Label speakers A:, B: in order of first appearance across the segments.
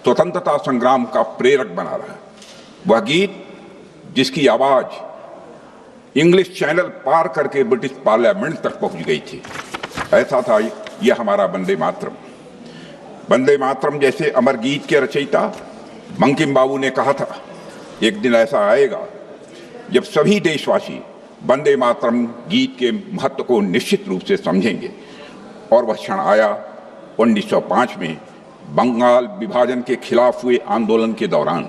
A: स्वतंत्रता संग्राम का प्रेरक बना रहा। वह गीत जिसकी आवाज इंग्लिश चैनल पार करके ब्रिटिश पार्लियामेंट तक पहुंच गई थी, ऐसा था यह हमारा वंदे मातरम। वंदे मातरम जैसे अमर गीत के रचयिता बंकिम बाबू ने कहा था, एक दिन ऐसा आएगा जब सभी देशवासी वंदे मातरम गीत के महत्व को निश्चित रूप से समझेंगे। और वह क्षण आया 1905 में बंगाल विभाजन के खिलाफ हुए आंदोलन के दौरान।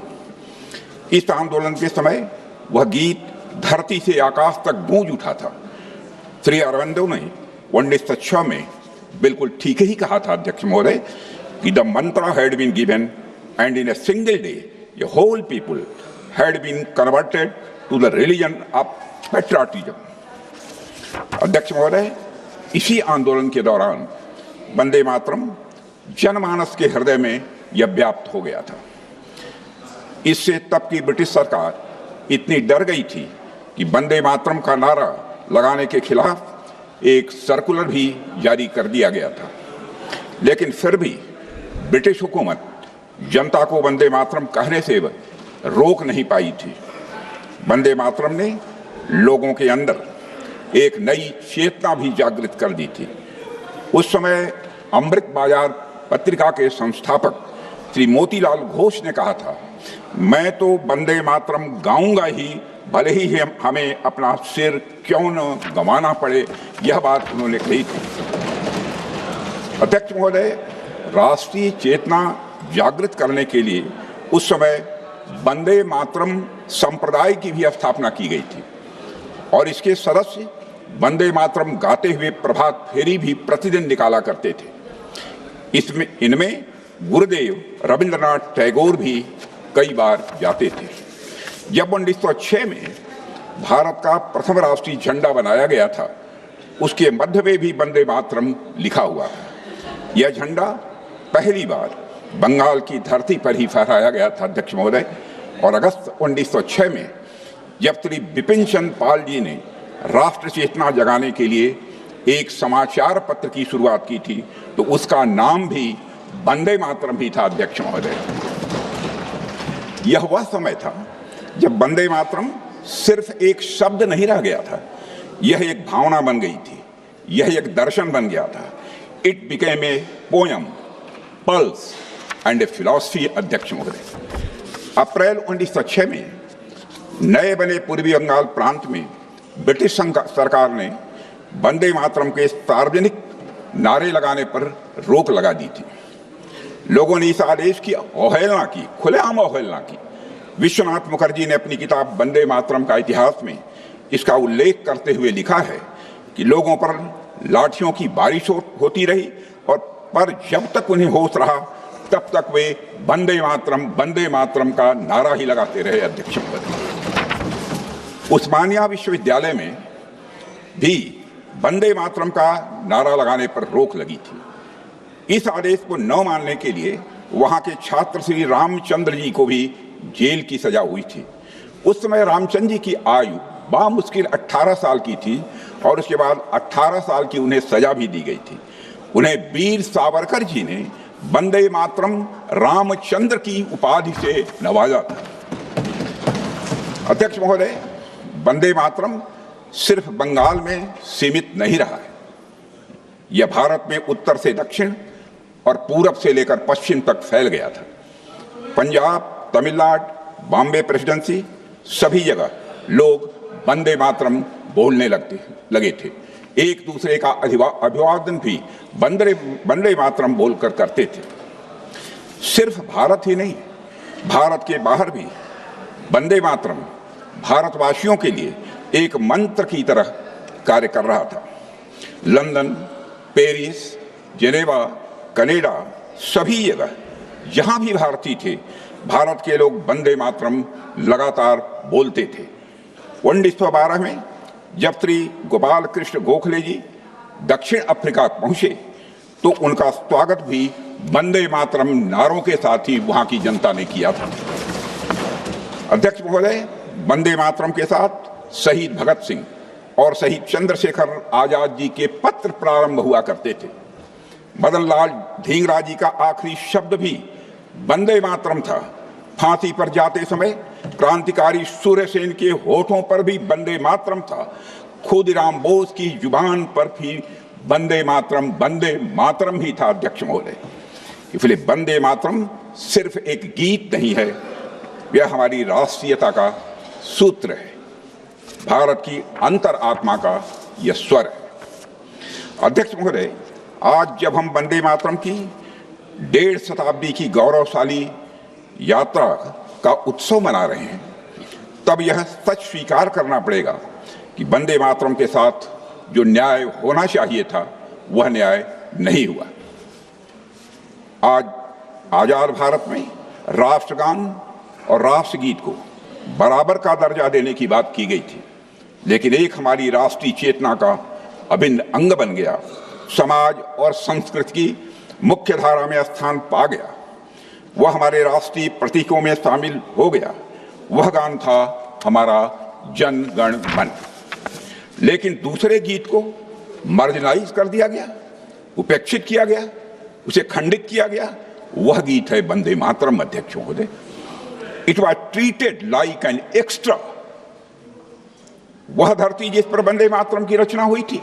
A: इस आंदोलन के समय वह गीत धरती से आकाश तक गूंज उठा था। श्री अरविंदो ने 1906 में बिल्कुल ठीक ही कहा था, अध्यक्ष महोदय, कि the mantra had been given and in a single day the whole people had been converted to the religion of patriotism. अध्यक्ष महोदय, इसी आंदोलन के दौरान वंदे मातरम जनमानस के हृदय में यह व्याप्त हो गया था। इससे तब की ब्रिटिश सरकार इतनी डर गई थी कि वंदे मातरम का नारा लगाने के खिलाफ एक सर्कुलर भी जारी कर दिया गया था। लेकिन फिर भी ब्रिटिश हुकूमत जनता को वंदे मातरम कहने से रोक नहीं पाई थी। वंदे मातरम ने लोगों के अंदर एक नई चेतना भी जागृत कर दी थी। उस समय अमृत बाजार पत्रिका के संस्थापक श्री मोतीलाल घोष ने कहा था, मैं तो वंदे मातरम गाऊंगा ही, भले ही हमें अपना सिर क्यों न गंवाना पड़े। यह बात उन्होंने कही थी। अध्यक्ष महोदय, राष्ट्रीय चेतना जागृत करने के लिए उस समय वंदे मातरम संप्रदाय की भी स्थापना की गई थी और इसके सदस्य वंदे मातरम गाते हुए प्रभात फेरी भी प्रतिदिन निकाला करते थे। इनमें गुरुदेव रविंद्रनाथ टैगोर भी कई बार जाते थे। जब 1906 में भारत का प्रथम राष्ट्रीय झंडा बनाया गया था, उसके मध्य में भी वंदे मातरम लिखा हुआ था। यह झंडा पहली बार बंगाल की धरती पर ही फहराया गया था, अध्यक्ष महोदय। और अगस्त 1906 में जब श्री बिपिन चंद्र पाल जी ने राष्ट्र चेतना जगाने के लिए एक समाचार पत्र की शुरुआत की थी, तो उसका नाम भी वंदे मातरम ही था, अध्यक्ष महोदय। यह वह समय था जब वंदे मातरम सिर्फ एक शब्द नहीं रह गया था, यह एक भावना बन गई थी, यह एक दर्शन बन गया था। It became a poem, pulse and A philosophy, अध्यक्ष महोदय। अप्रैल 1906 में नए बने पूर्वी बंगाल प्रांत में ब्रिटिश सरकार ने वंदे मातरम के सार्वजनिक नारे लगाने पर रोक लगा दी थी। लोगों ने इस आदेश की अवहेलना की, खुलेआम अवहेलना की। विश्वनाथ मुखर्जी ने अपनी किताब वंदे मातरम का इतिहास में इसका उल्लेख करते हुए लिखा है कि लोगों पर लाठियों की बारिश होती रही और पर जब तक उन्हें होश रहा तब तक वे वंदे मातरम का नारा ही लगाते रहे, अध्यक्ष महोदय। उस्मानिया विश्वविद्यालय में भी वंदे मातरम का नारा लगाने पर रोक लगी थी। इस आदेश को न मानने के लिए वहां के छात्र श्री रामचंद्र जी को भी जेल की सजा हुई थी। उस समय रामचंद्र जी की आयु बामुश्किल 18 साल की थी और उसके बाद 18 साल की उन्हें सजा भी दी गई थी। उन्हें वीर सावरकर जी ने वंदे मातरम रामचंद्र की उपाधि से नवाजा था। अध्यक्ष महोदय, वंदे मातरम सिर्फ बंगाल में सीमित नहीं रहा है, यह भारत में उत्तर से दक्षिण और पूरब से लेकर पश्चिम तक फैल गया था। पंजाब, तमिलनाडु, बॉम्बे प्रेसिडेंसी, सभी जगह लोग वंदे मातरम बोलने लगे थे। एक दूसरे का अभिवादन भी वंदे मातरम बोलकर करते थे। सिर्फ भारत ही नहीं, भारत के बाहर भी वंदे मातरम भारतवासियों के लिए एक मंत्र की तरह कार्य कर रहा था। लंदन, पेरिस, जेनेवा, कनाडा, सभी जगह जहां भी भारतीय थे, भारत के लोग वंदे मातरम लगातार बोलते थे। 1912 में जब श्री गोपाल कृष्ण गोखले जी दक्षिण अफ्रीका पहुंचे तो उनका स्वागत भी वंदे मातरम नारों के साथ ही वहां की जनता ने किया था। अध्यक्ष महोदय, वंदे मातरम के साथ शहीद भगत सिंह और शहीद चंद्रशेखर आजाद जी के पत्र प्रारंभ हुआ करते थे। मदन लाल ढींगरा जी का आखिरी शब्द भी वंदे मातरम था। फांसी पर जाते समय क्रांतिकारी सूर्यसेन के होठों पर भी वंदे मातरम था। खुदीराम बोस की जुबान पर भी वंदे मातरम ही था अध्यक्ष महोदय। इसलिए वंदे मातरम सिर्फ एक गीत नहीं है, यह हमारी राष्ट्रीयता का सूत्र है, भारत की अंतर आत्मा का यह स्वर है। अध्यक्ष महोदय, आज जब हम वंदे मातरम की 1.5 शताब्दी की गौरवशाली यात्रा का उत्सव मना रहे हैं, तब यह सच स्वीकार करना पड़ेगा कि वंदे मातरम के साथ जो न्याय होना चाहिए था वह न्याय नहीं हुआ। आज आजाद भारत में राष्ट्रगान और राष्ट्रगीत को बराबर का दर्जा देने की बात की गई थी, लेकिन एक हमारी राष्ट्रीय चेतना का अभिन्न अंग बन गया, समाज और संस्कृति की मुख्य धारा में स्थान पा गया, वह हमारे राष्ट्रीय प्रतीकों में शामिल हो गया। वह गान था हमारा जन गण मन। लेकिन दूसरे गीत को मार्जिनाइज कर दिया गया, उपेक्षित किया गया, उसे खंडित किया गया। वह गीत है वंदे मातरम अध्यक्ष महोदय। It was treated like an extra. वह धरती जिस पर वंदे मातरम की रचना हुई थी,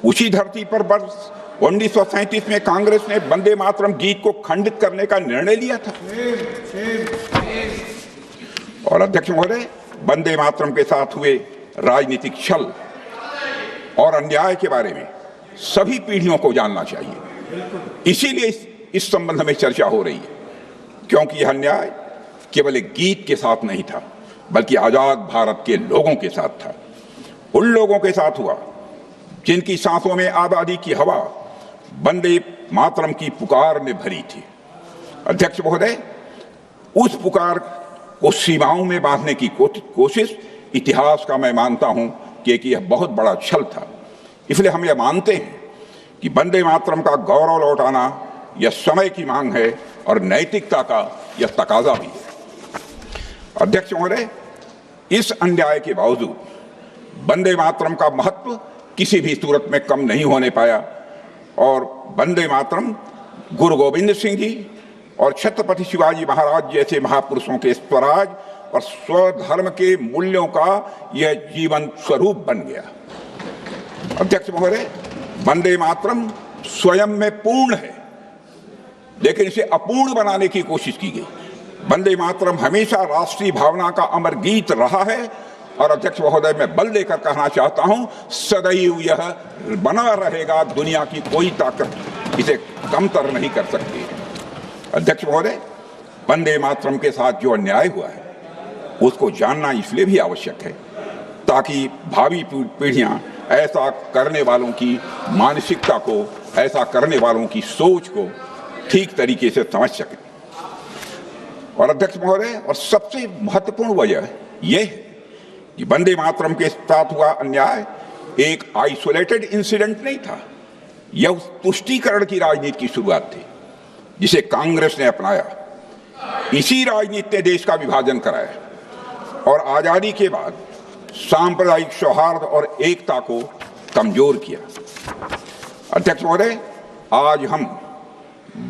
A: उसी धरती पर वर्ष 1937 में कांग्रेस ने वंदे मातरम गीत को खंडित करने का निर्णय लिया था। और अध्यक्ष महोदय, वंदे मातरम के साथ हुए राजनीतिक छल और अन्याय के बारे में सभी पीढ़ियों को जानना चाहिए। इसीलिए इस संबंध में चर्चा हो रही है, क्योंकि यह अन्याय केवल एक गीत के साथ नहीं था, बल्कि आजाद भारत के लोगों के साथ था। उन लोगों के साथ हुआ जिनकी सांसों में आजादी की हवा वंदे मातरम की पुकार ने भरी थी। अध्यक्ष महोदय, उस पुकार को सीमाओं में बांधने की कोशिश इतिहास का मैं मानता हूं कि यह बहुत बड़ा छल था। इसलिए हम यह मानते हैं कि वंदे मातरम का गौरव लौटाना यह समय की मांग है और नैतिकता का यह तकाजा भी है। अध्यक्ष महोदय, इस अन्याय के बावजूद वंदे मातरम का महत्व किसी भी सूरत में कम नहीं होने पाया और वंदे मातरम गुरु गोविंद सिंह जी और छत्रपति शिवाजी महाराज जैसे महापुरुषों के स्वराज और स्वधर्म के मूल्यों का यह जीवन स्वरूप बन गया। अध्यक्ष महोदय, वंदे मातरम स्वयं में पूर्ण है, लेकिन इसे अपूर्ण बनाने की कोशिश की गई। वंदे मातरम हमेशा राष्ट्रीय भावना का अमर गीत रहा है और अध्यक्ष महोदय, मैं बल देकर कहना चाहता हूं, सदैव यह बना रहेगा। दुनिया की कोई ताकत इसे कमतर नहीं कर सकती। अध्यक्ष महोदय, वंदे मातरम के साथ जो अन्याय हुआ है उसको जानना इसलिए भी आवश्यक है ताकि भावी पीढ़ियां ऐसा करने वालों की मानसिकता को, ऐसा करने वालों की सोच को ठीक तरीके से समझ सकें। और अध्यक्ष महोदय, और सबसे महत्वपूर्ण वजह यह है कि वंदे मातरम के साथ हुआ अन्याय एक आइसोलेटेड इंसिडेंट नहीं था। यह उस तुष्टीकरण की राजनीति की शुरुआत थी जिसे कांग्रेस ने अपनाया। इसी राजनीति ने देश का विभाजन कराया और आजादी के बाद सांप्रदायिक सौहार्द और एकता को कमजोर किया। अध्यक्ष महोदय, आज हम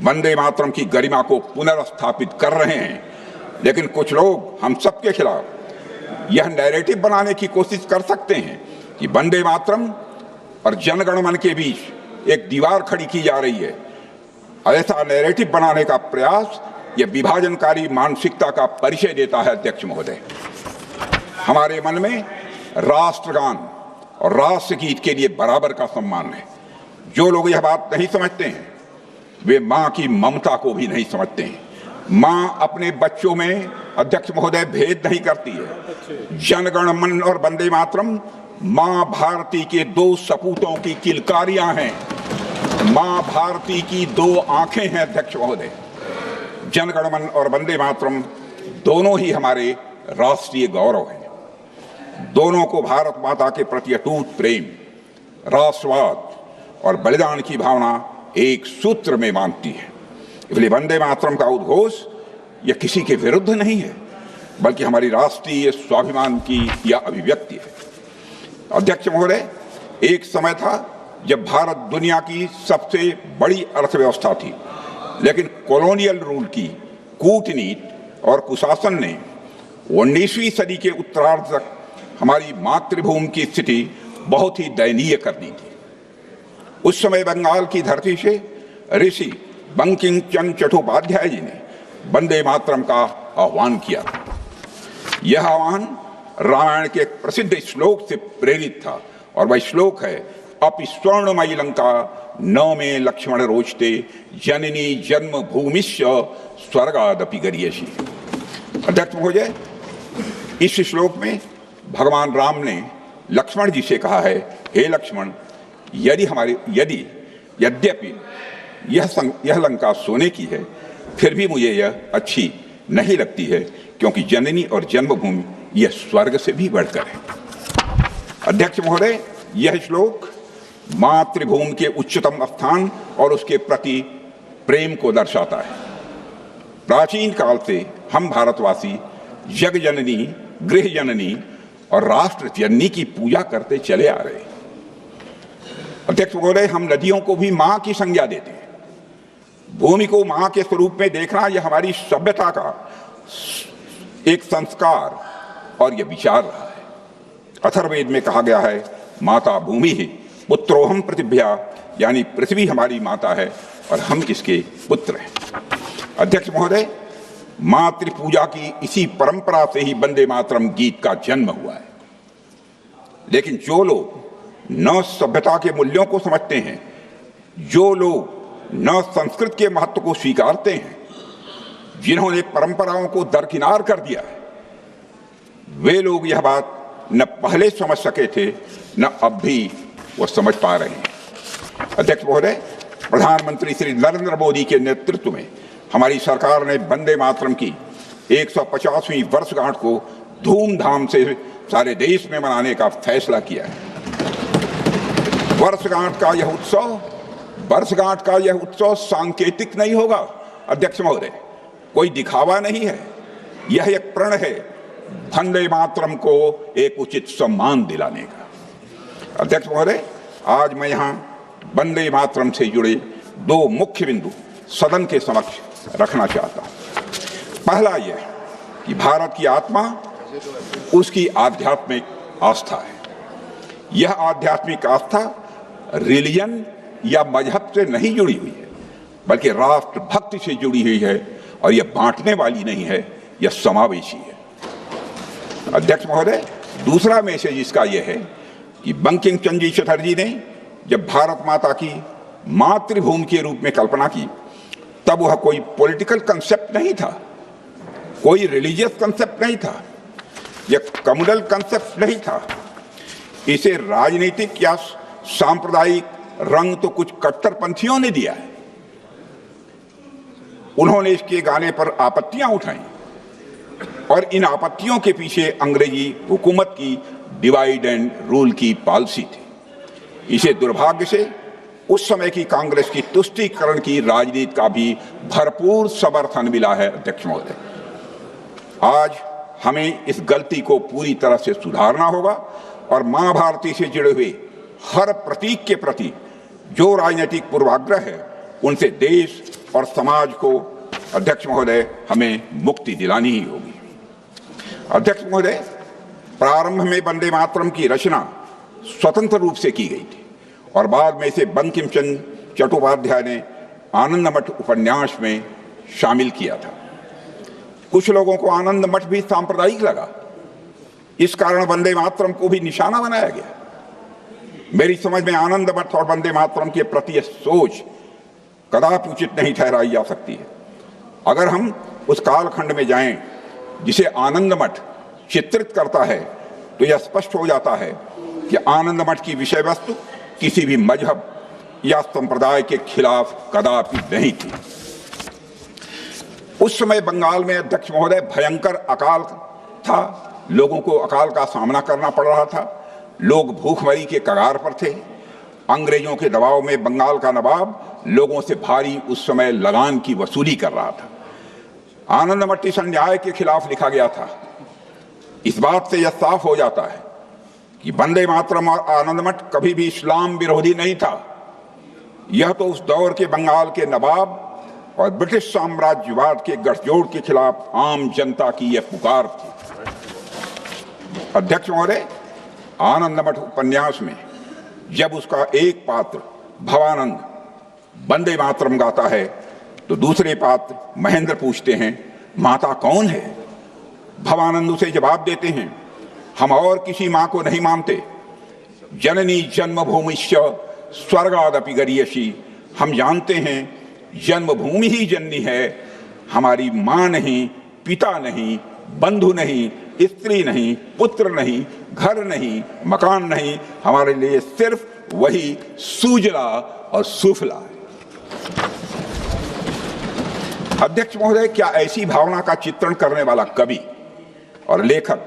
A: वंदे मातरम की गरिमा को पुनर्स्थापित कर रहे हैं, लेकिन कुछ लोग हम सबके खिलाफ यह नैरेटिव बनाने की कोशिश कर सकते हैं कि वंदे मातरम और जनगण मन के बीच एक दीवार खड़ी की जा रही है। ऐसा नैरेटिव बनाने का प्रयास यह विभाजनकारी मानसिकता का परिचय देता है। अध्यक्ष महोदय, हमारे मन में राष्ट्रगान और राष्ट्रगीत के लिए बराबर का सम्मान है। जो लोग यह बात नहीं समझते हैं वे मां की ममता को भी नहीं समझते हैं। मां अपने बच्चों में, अध्यक्ष महोदय, भेद नहीं करती है। जनगण मन और वंदे मातरम मां भारती के दो सपूतों की किलकारियां हैं, मां भारती की दो आंखें हैं। अध्यक्ष महोदय, जनगण मन और वंदे मातरम दोनों ही हमारे राष्ट्रीय गौरव हैं। दोनों को भारत माता के प्रति अटूट प्रेम, राष्ट्रवाद और बलिदान की भावना एक सूत्र में बांधती है। इसलिए वंदे मातरम का उद्घोष यह किसी के विरुद्ध नहीं है, बल्कि हमारी राष्ट्रीय स्वाभिमान की यह अभिव्यक्ति है। अध्यक्ष महोदय, एक समय था जब भारत दुनिया की सबसे बड़ी अर्थव्यवस्था थी, लेकिन कॉलोनियल रूल की कूटनीति और कुशासन ने 19वीं सदी के उत्तरार्ध तक हमारी मातृभूमि की स्थिति बहुत ही दयनीय कर दी थी। उस समय बंगाल की धरती से ऋषि बंकिम चंद्र चट्टोपाध्याय जी ने वंदे मातरम का आह्वान किया था। यह आह्वान रामायण के एक प्रसिद्ध श्लोक से प्रेरित था और वह श्लोक है, अपि स्वर्णमयी लंका न में लक्ष्मण रोचते जननी जन्म भूमिश्च स्वर्गादपि गरीयसी। अध्यक्ष महोदय, इस श्लोक में भगवान राम ने लक्ष्मण जी से कहा है, हे लक्ष्मण, यद्यपि यह लंका सोने की है, फिर भी मुझे यह अच्छी नहीं लगती है, क्योंकि जननी और जन्मभूमि यह स्वर्ग से भी बढ़कर है। अध्यक्ष महोदय, यह श्लोक मातृभूमि के उच्चतम स्थान और उसके प्रति प्रेम को दर्शाता है। प्राचीन काल से हम भारतवासी जग जननी, गृह जननी और राष्ट्र जननी की पूजा करते चले आ रहे हैं। अध्यक्ष महोदय, हम नदियों को भी मां की संज्ञा देते हैं। भूमि को मां के स्वरूप में देखना यह हमारी सभ्यता का एक संस्कार और यह विचार रहा है। अथर्ववेद में कहा गया है, माता भूमि ही पुत्रोहम पृथिव्या, यानी पृथ्वी हमारी माता है और हम इसके पुत्र हैं। अध्यक्ष महोदय, मातृ पूजा की इसी परंपरा से ही वंदे मातरम गीत का जन्म हुआ है। लेकिन जो लोग न सभ्यता के मूल्यों को समझते हैं, जो लोग न संस्कृत के महत्व को स्वीकारते हैं, जिन्होंने परंपराओं को दरकिनार कर दिया है, वे लोग यह बात न पहले समझ सके थे, न अब भी वो समझ पा रहे हैं। अध्यक्ष महोदय, प्रधानमंत्री श्री नरेंद्र मोदी के नेतृत्व में हमारी सरकार ने वंदे मातरम की 150वीं वर्षगांठ को धूमधाम से सारे देश में मनाने का फैसला किया है। वर्षगांठ का यह उत्सव सांकेतिक नहीं होगा। अध्यक्ष महोदय, कोई दिखावा नहीं है, यह एक प्रण है वंदे मातरम को एक उचित सम्मान दिलाने का। अध्यक्ष महोदय, आज मैं यहाँ वंदे मातरम से जुड़े दो मुख्य बिंदु सदन के समक्ष रखना चाहता हूँ। पहला यह कि भारत की आत्मा उसकी आध्यात्मिक आस्था है। यह आध्यात्मिक आस्था रिलीजन या मजहब से नहीं जुड़ी हुई है, बल्कि राष्ट्र भक्ति से जुड़ी हुई है और यह बांटने वाली नहीं है, यह समावेशी है। अध्यक्ष महोदय, दूसरा मैसेज इसका यह है कि बंकिम चंद्र जी चटर्जी ने जब भारत माता की मातृभूमि के रूप में कल्पना की, तब वह कोई पॉलिटिकल कंसेप्ट नहीं था, कोई रिलीजियस कंसेप्ट नहीं था, यह कम्युनल कंसेप्ट नहीं था। इसे राजनीतिक या सांप्रदायिक रंग तो कुछ कट्टरपंथियों ने दिया है। उन्होंने इसके गाने पर आपत्तियां उठाई और इन आपत्तियों के पीछे अंग्रेजी हुकूमत की डिवाइड एंड रूल की पॉलिसी थी। इसे दुर्भाग्य से उस समय की कांग्रेस की तुष्टीकरण की राजनीति का भी भरपूर समर्थन मिला है। अध्यक्ष महोदय, आज हमें इस गलती को पूरी तरह से सुधारना होगा और मां भारती से जुड़े हुए हर प्रतीक के प्रति जो राजनीतिक पूर्वाग्रह है, उनसे देश और समाज को, अध्यक्ष महोदय, हमें मुक्ति दिलानी ही होगी। अध्यक्ष महोदय, प्रारंभ में वंदे मातरम की रचना स्वतंत्र रूप से की गई थी और बाद में इसे बंकिम चंद्र चट्टोपाध्याय ने आनंद मठ उपन्यास में शामिल किया था। कुछ लोगों को आनंद मठ भी सांप्रदायिक लगा, इस कारण वंदे मातरम को भी निशाना बनाया गया। मेरी समझ में आनंद मठ और वंदे मातरम के प्रति यह सोच कदापि उचित नहीं ठहराई जा सकती है। अगर हम उस कालखंड में जाएं जिसे आनंद मठ चित्रित करता है, तो यह स्पष्ट हो जाता है कि आनंद मठ की विषय वस्तु किसी भी मजहब या संप्रदाय के खिलाफ कदापि नहीं थी। उस समय बंगाल में, अध्यक्ष महोदय, भयंकर अकाल था, लोगों को अकाल का सामना करना पड़ रहा था, लोग भूखमरी के कगार पर थे। अंग्रेजों के दबाव में बंगाल का नवाब लोगों से भारी उस समय लगान की वसूली कर रहा था। आनंद मठ इस अन्याय के खिलाफ लिखा गया था। इस बात से यह साफ हो जाता है कि वंदे मातरम और आनंद मठ कभी भी इस्लाम विरोधी नहीं था। यह तो उस दौर के बंगाल के नवाब और ब्रिटिश साम्राज्यवाद के गठजोड़ के खिलाफ आम जनता की यह पुकार थी। अध्यक्ष महोदय, आनंद मठ उपन्यास में जब उसका एक पात्र भवानंद वंदे मातरम गाता है तो दूसरे पात्र महेंद्र पूछते हैं, माता कौन है? भवानंद उसे जवाब देते हैं, हम और किसी मां को नहीं मानते। जननी जन्मभूमिश्च स्वर्गादपि गरीयसी, हम जानते हैं जन्मभूमि ही जननी है, हमारी मां नहीं, पिता नहीं, बंधु नहीं, स्त्री नहीं, पुत्र नहीं, घर नहीं, मकान नहीं, हमारे लिए सिर्फ वही सुजला और सुफला है। अध्यक्ष महोदय, क्या ऐसी भावना का चित्रण करने वाला कवि और लेखक,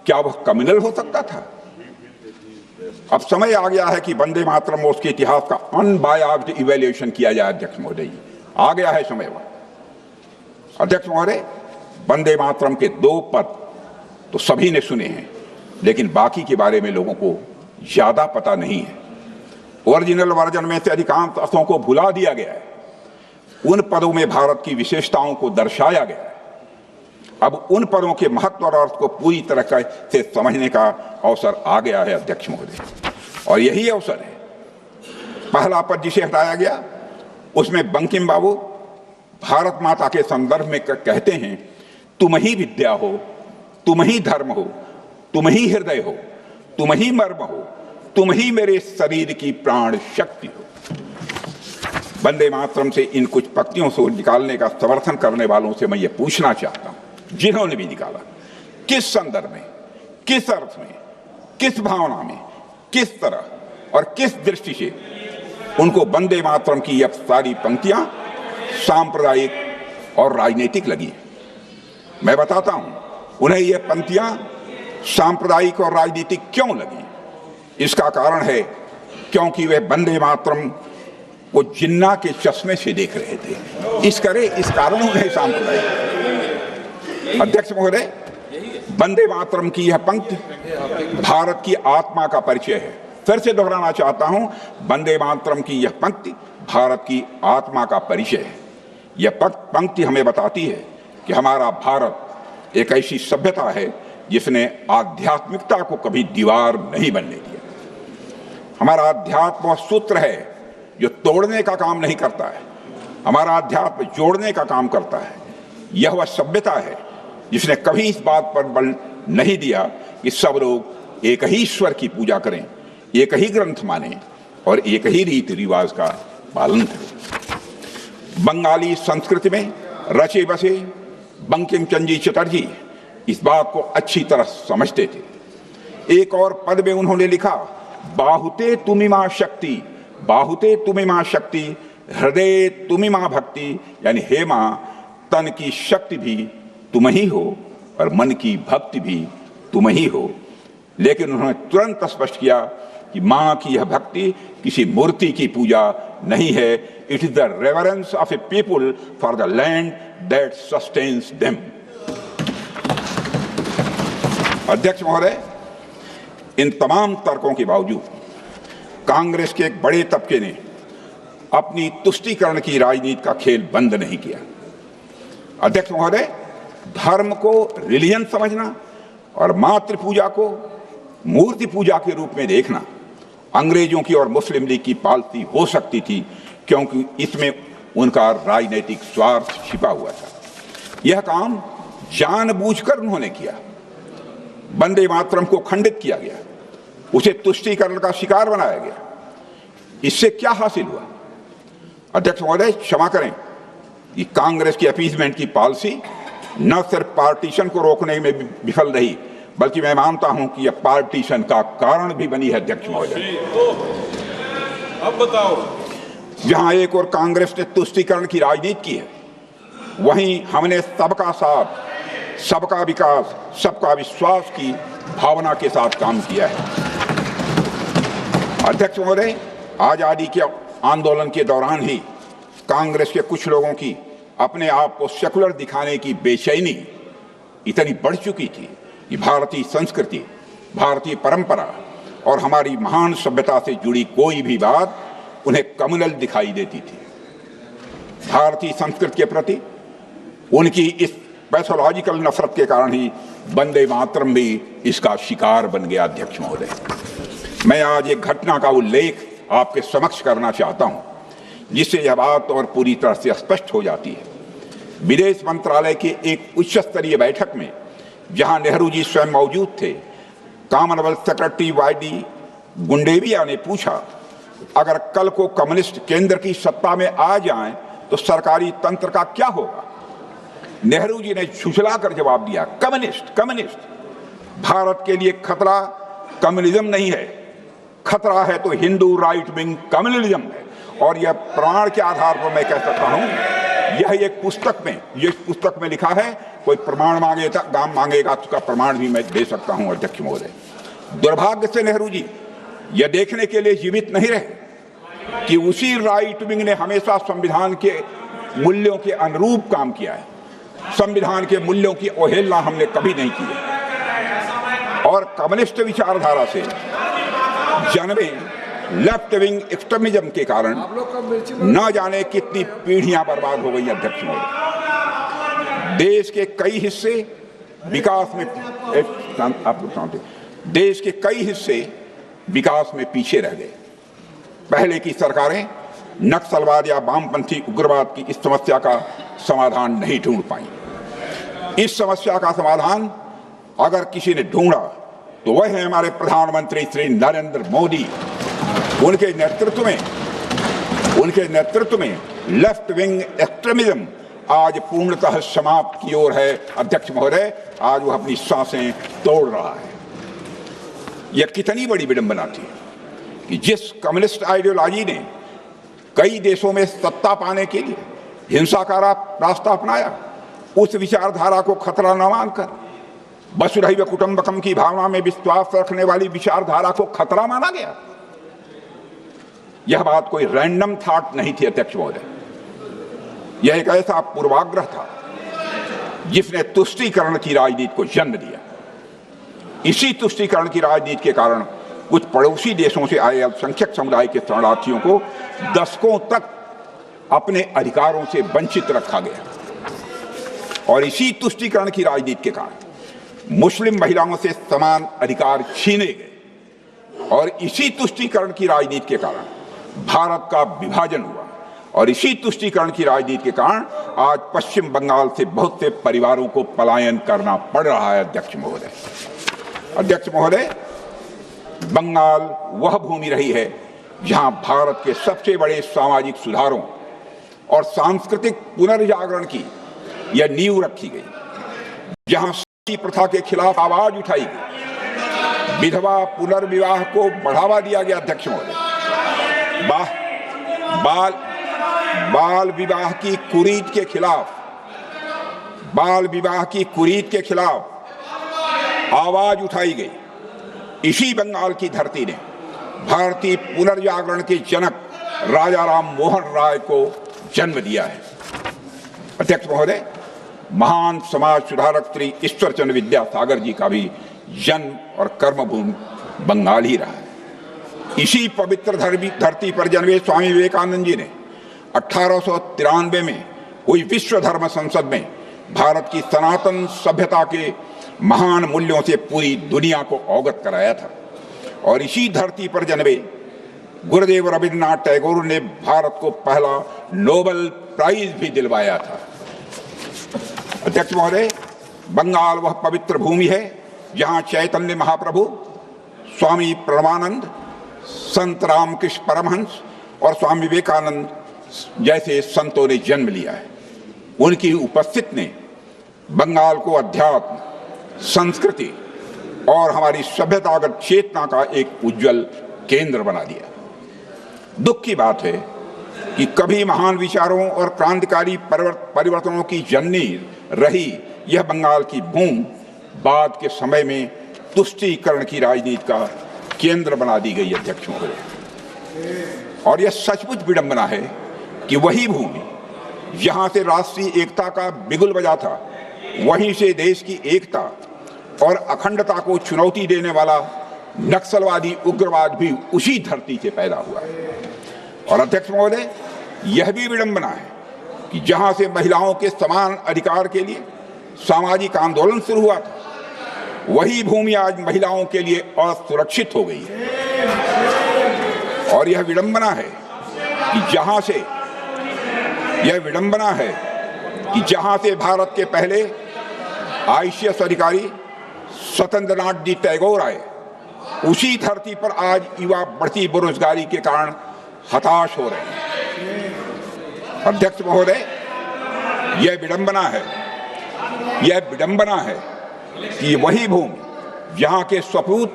A: क्या वह कम्युनल हो सकता था? अब समय आ गया है कि वंदे मातरम और उसके इतिहास का अनबायास्ड इवैल्यूएशन किया जाए। अध्यक्ष महोदय जी, आ गया है समय वह। अध्यक्ष महोदय, वंदे मातरम के 2 पद तो सभी ने सुने हैं, लेकिन बाकी के बारे में लोगों को ज्यादा पता नहीं है। ओरिजिनल वर्जन में से अधिकांश अर्थों को भुला दिया गया है। उन पदों में भारत की विशेषताओं को दर्शाया गया है। अब उन पदों के महत्व और अर्थ को पूरी तरह से समझने का अवसर आ गया है। अध्यक्ष महोदय, और यही अवसर है। पहला पद जिसे हटाया गया, उसमें बंकिम बाबू भारत माता के संदर्भ में कहते हैं, तुम ही विद्या हो, तुम ही धर्म हो, तुम ही हृदय हो, तुम ही मर्म हो, तुम ही मेरे शरीर की प्राण शक्ति हो। वंदे मातरम से इन कुछ पंक्तियों से निकालने का समर्थन करने वालों से मैं ये पूछना चाहता हूं, जिन्होंने भी निकाला, किस संदर्भ में, किस अर्थ में, किस भावना में, किस तरह और किस दृष्टि से उनको वंदे मातरम की यह सारी पंक्तियां सांप्रदायिक और राजनीतिक लगी? मैं बताता हूं उन्हें यह पंक्तियां सांप्रदायिक और राजनीतिक क्यों लगी। इसका कारण है क्योंकि वे वंदे मातरम को जिन्ना के चश्मे से देख रहे थे। इस कारण उन्हें सांप्रदायिक। अध्यक्ष महोदय, वंदे मातरम की यह पंक्ति भारत की आत्मा का परिचय है। फिर से दोहराना चाहता हूं, वंदे मातरम की यह पंक्ति भारत की आत्मा का परिचय है। यह पंक्ति हमें बताती है कि हमारा भारत एक ऐसी सभ्यता है जिसने आध्यात्मिकता को कभी दीवार नहीं बनने दिया। हमारा अध्यात्म वह सूत्र है जो तोड़ने का काम नहीं करता है, हमारा अध्यात्म जोड़ने का काम करता है। यह वह सभ्यता है जिसने कभी इस बात पर बल नहीं दिया कि सब लोग एक ही ईश्वर की पूजा करें, एक ही ग्रंथ माने और एक ही रीति रिवाज का पालन करें। बंगाली संस्कृति में रचे बसे बंकिम चंद्र चटर्जी इस बात को अच्छी तरह समझते थे। एक और पद में उन्होंने लिखा, बाहुते तुमिमा शक्ति, बाहुते तुमिमा शक्ति, हृदय तुमिमा भक्ति, यानी हे मां, तन की शक्ति भी तुम ही हो और मन की भक्ति भी तुम ही हो। लेकिन उन्होंने तुरंत स्पष्ट किया कि मां की यह भक्ति किसी मूर्ति की पूजा नहीं है। It is the reverence of A people for the land that sustains them. अध्यक्ष महोदय, इन तमाम तर्कों के बावजूद कांग्रेस के एक बड़े तबके ने अपनी तुष्टीकरण की राजनीति का खेल बंद नहीं किया। अध्यक्ष महोदय, धर्म को रिलीजन समझना और मातृ पूजा को मूर्ति पूजा के रूप में देखना अंग्रेजों की और मुस्लिम लीग की पॉलिसी हो सकती थी, क्योंकि इसमें उनका राजनीतिक स्वार्थ छिपा हुआ था। यह काम जानबूझकर उन्होंने किया। वंदे मातरम को खंडित किया गया, उसे तुष्टीकरण का शिकार बनाया गया। इससे क्या हासिल हुआ? अध्यक्ष महोदय, क्षमा करें, कि कांग्रेस की अपीजमेंट की पॉलिसी न सिर्फ पार्टीशन को रोकने में विफल रही, बल्कि मैं मानता हूं कि यह पार्टीशन का कारण भी बनी है। अध्यक्ष महोदय,
B: अब बताओ,
A: जहां एक और कांग्रेस ने तुष्टीकरण की राजनीति की है, वहीं हमने सबका साथ, सबका विकास, सबका विश्वास की भावना के साथ काम किया है। अध्यक्ष महोदय, आजादी के आंदोलन के दौरान ही कांग्रेस के कुछ लोगों की अपने आप को सेकुलर दिखाने की बेचैनी इतनी बढ़ चुकी थी कि भारतीय संस्कृति, भारतीय परंपरा और हमारी महान सभ्यता से जुड़ी कोई भी बात उन्हें कम्युनल दिखाई देती थी। भारतीय संस्कृति के प्रति उनकी इस पैथोलॉजिकल नफरत के कारण ही वंदे मातरम भी इसका शिकार बन गया। अध्यक्ष महोदय, मैं आज एक घटना का उल्लेख आपके समक्ष करना चाहता हूं, जिससे यह बात और पूरी तरह से स्पष्ट हो जाती है। विदेश मंत्रालय की एक उच्च स्तरीय बैठक में, जहां नेहरू जी स्वयं मौजूद थे, कॉमनवेल्थ सेक्रेटरी वाईडी गुंडेविया ने पूछा, अगर कल को कम्युनिस्ट केंद्र की सत्ता में आ जाएं तो सरकारी तंत्र का क्या होगा? नेहरू जी ने झुठलाकर जवाब दिया, कम्युनिस्ट कम्युनिस्ट। भारत के लिए खतरा कम्युनिज्म नहीं है, खतरा है तो हिंदू राइट विंग कम्युनिज्म है। और यह प्रमाण के आधार पर मैं कह सकता हूं, यह एक पुस्तक में लिखा है। कोई प्रमाण मांगेगा तो उसका प्रमाण भी मैं दे सकता हूं। अध्यक्ष महोदय, दुर्भाग्य से नेहरू जी यह देखने के लिए जीवित नहीं रहे कि उसी राइट विंग ने हमेशा संविधान के मूल्यों के अनुरूप काम किया है। संविधान के मूल्यों की अवहेलना हमने कभी नहीं की है। और कम्युनिस्ट विचारधारा से जन्मे लेफ्ट विंग एक्सट्रीमिज्म के कारण न जाने कितनी पीढ़ियां बर्बाद हो गई। अध्यक्ष महोदय, देश के कई हिस्से विकास में विकास में पीछे रह गए। पहले की सरकारें नक्सलवाद या वामपंथी उग्रवाद की इस समस्या का समाधान नहीं ढूंढ पाई। इस समस्या का समाधान अगर किसी ने ढूंढा तो वह है हमारे प्रधानमंत्री श्री नरेंद्र मोदी। उनके नेतृत्व में लेफ्ट विंग एक्सट्रीमिज्म आज पूर्णतः समाप्त की ओर है। अध्यक्ष महोदय, आज वह अपनी सांसें तोड़ रहा है। यह कितनी बड़ी विडंबना थी कि जिस कम्युनिस्ट आइडियोलॉजी ने कई देशों में सत्ता पाने के लिए हिंसा का रास्ता अपनाया, उस विचारधारा को खतरा न मानकर वसुधैव कुटुंबकम की भावना में विश्वास रखने वाली विचारधारा को खतरा माना गया। यह बात कोई रैंडम थॉट नहीं थी। अध्यक्ष महोदय, यह एक ऐसा पूर्वाग्रह था जिसने तुष्टीकरण की राजनीति को जन्म दिया। इसी तुष्टीकरण की राजनीति के कारण कुछ पड़ोसी देशों से आए अल्पसंख्यक समुदाय के शरणार्थियों को दशकों तक अपने अधिकारों से वंचित रखा गया। और इसी तुष्टीकरण की राजनीति के कारण मुस्लिम महिलाओं से समान अधिकार छीने गए। और इसी तुष्टीकरण की राजनीति के कारण भारत का विभाजन हुआ। और इसी तुष्टीकरण की राजनीति के कारण आज पश्चिम बंगाल से बहुत से परिवारों को पलायन करना पड़ रहा है। अध्यक्ष महोदय, बंगाल वह भूमि रही है जहां भारत के सबसे बड़े सामाजिक सुधारों और सांस्कृतिक पुनर्जागरण की यह नींव रखी गई, जहां सती प्रथा के खिलाफ आवाज उठाई गई, विधवा पुनर्विवाह को बढ़ावा दिया गया। अध्यक्ष महोदय, बाल विवाह की कुरीति के खिलाफ आवाज उठाई गई। इसी बंगाल की धरती ने भारतीय पुनर्जागरण के जनक राजा राम मोहन राय को जन्म दिया है। अध्यक्ष महोदय, महान समाज सुधारक श्री ईश्वरचंद्र विद्यासागर जी का भी जन्म और कर्मभूमि बंगाल ही रहा है। इसी पवित्र धरती पर जन्मे स्वामी विवेकानंद जी ने 1893 में हुई विश्व धर्म संसद में भारत की सनातन सभ्यता के महान मूल्यों से पूरी दुनिया को अवगत कराया था। और इसी धरती पर जन्मे गुरुदेव रविन्द्रनाथ टैगोर ने भारत को पहला नोबेल प्राइज भी दिलवाया था। अध्यक्ष महोदय, बंगाल वह पवित्र भूमि है जहां चैतन्य महाप्रभु, स्वामी परमानंद, संत रामकृष्ण परमहंस और स्वामी विवेकानंद जैसे संतों ने जन्म लिया है। उनकी उपस्थिति ने बंगाल को अध्यात्म, संस्कृति और हमारी सभ्यतागत चेतना का एक उज्जवल केंद्र बना दिया। दुख की बात है कि कभी महान विचारों और क्रांतिकारी परिवर्तनों की जननी रही यह बंगाल की भूमि बाद के समय में तुष्टीकरण की राजनीति का केंद्र बना दी गई। अध्यक्ष महोदय, और यह सचमुच विडंबना है कि वही भूमि जहां से राष्ट्रीय एकता का बिगुल बजा था, वहीं से देश की एकता और अखंडता को चुनौती देने वाला नक्सलवादी उग्रवाद भी उसी धरती से पैदा हुआ है। और अध्यक्ष महोदय, यह भी विडंबना है कि जहां से महिलाओं के समान अधिकार के लिए सामाजिक आंदोलन शुरू हुआ था, वही भूमि आज महिलाओं के लिए असुरक्षित हो गई है। और यह विडंबना है कि जहां से भारत के पहले ICS अधिकारी सत्येंद्रनाथ जी टैगोर आए, उसी धरती पर आज युवा बढ़ती बेरोजगारी के कारण हताश हो रहे हैं। अध्यक्ष महोदय, यह विडंबना है कि वही भूमि जहां के सपूत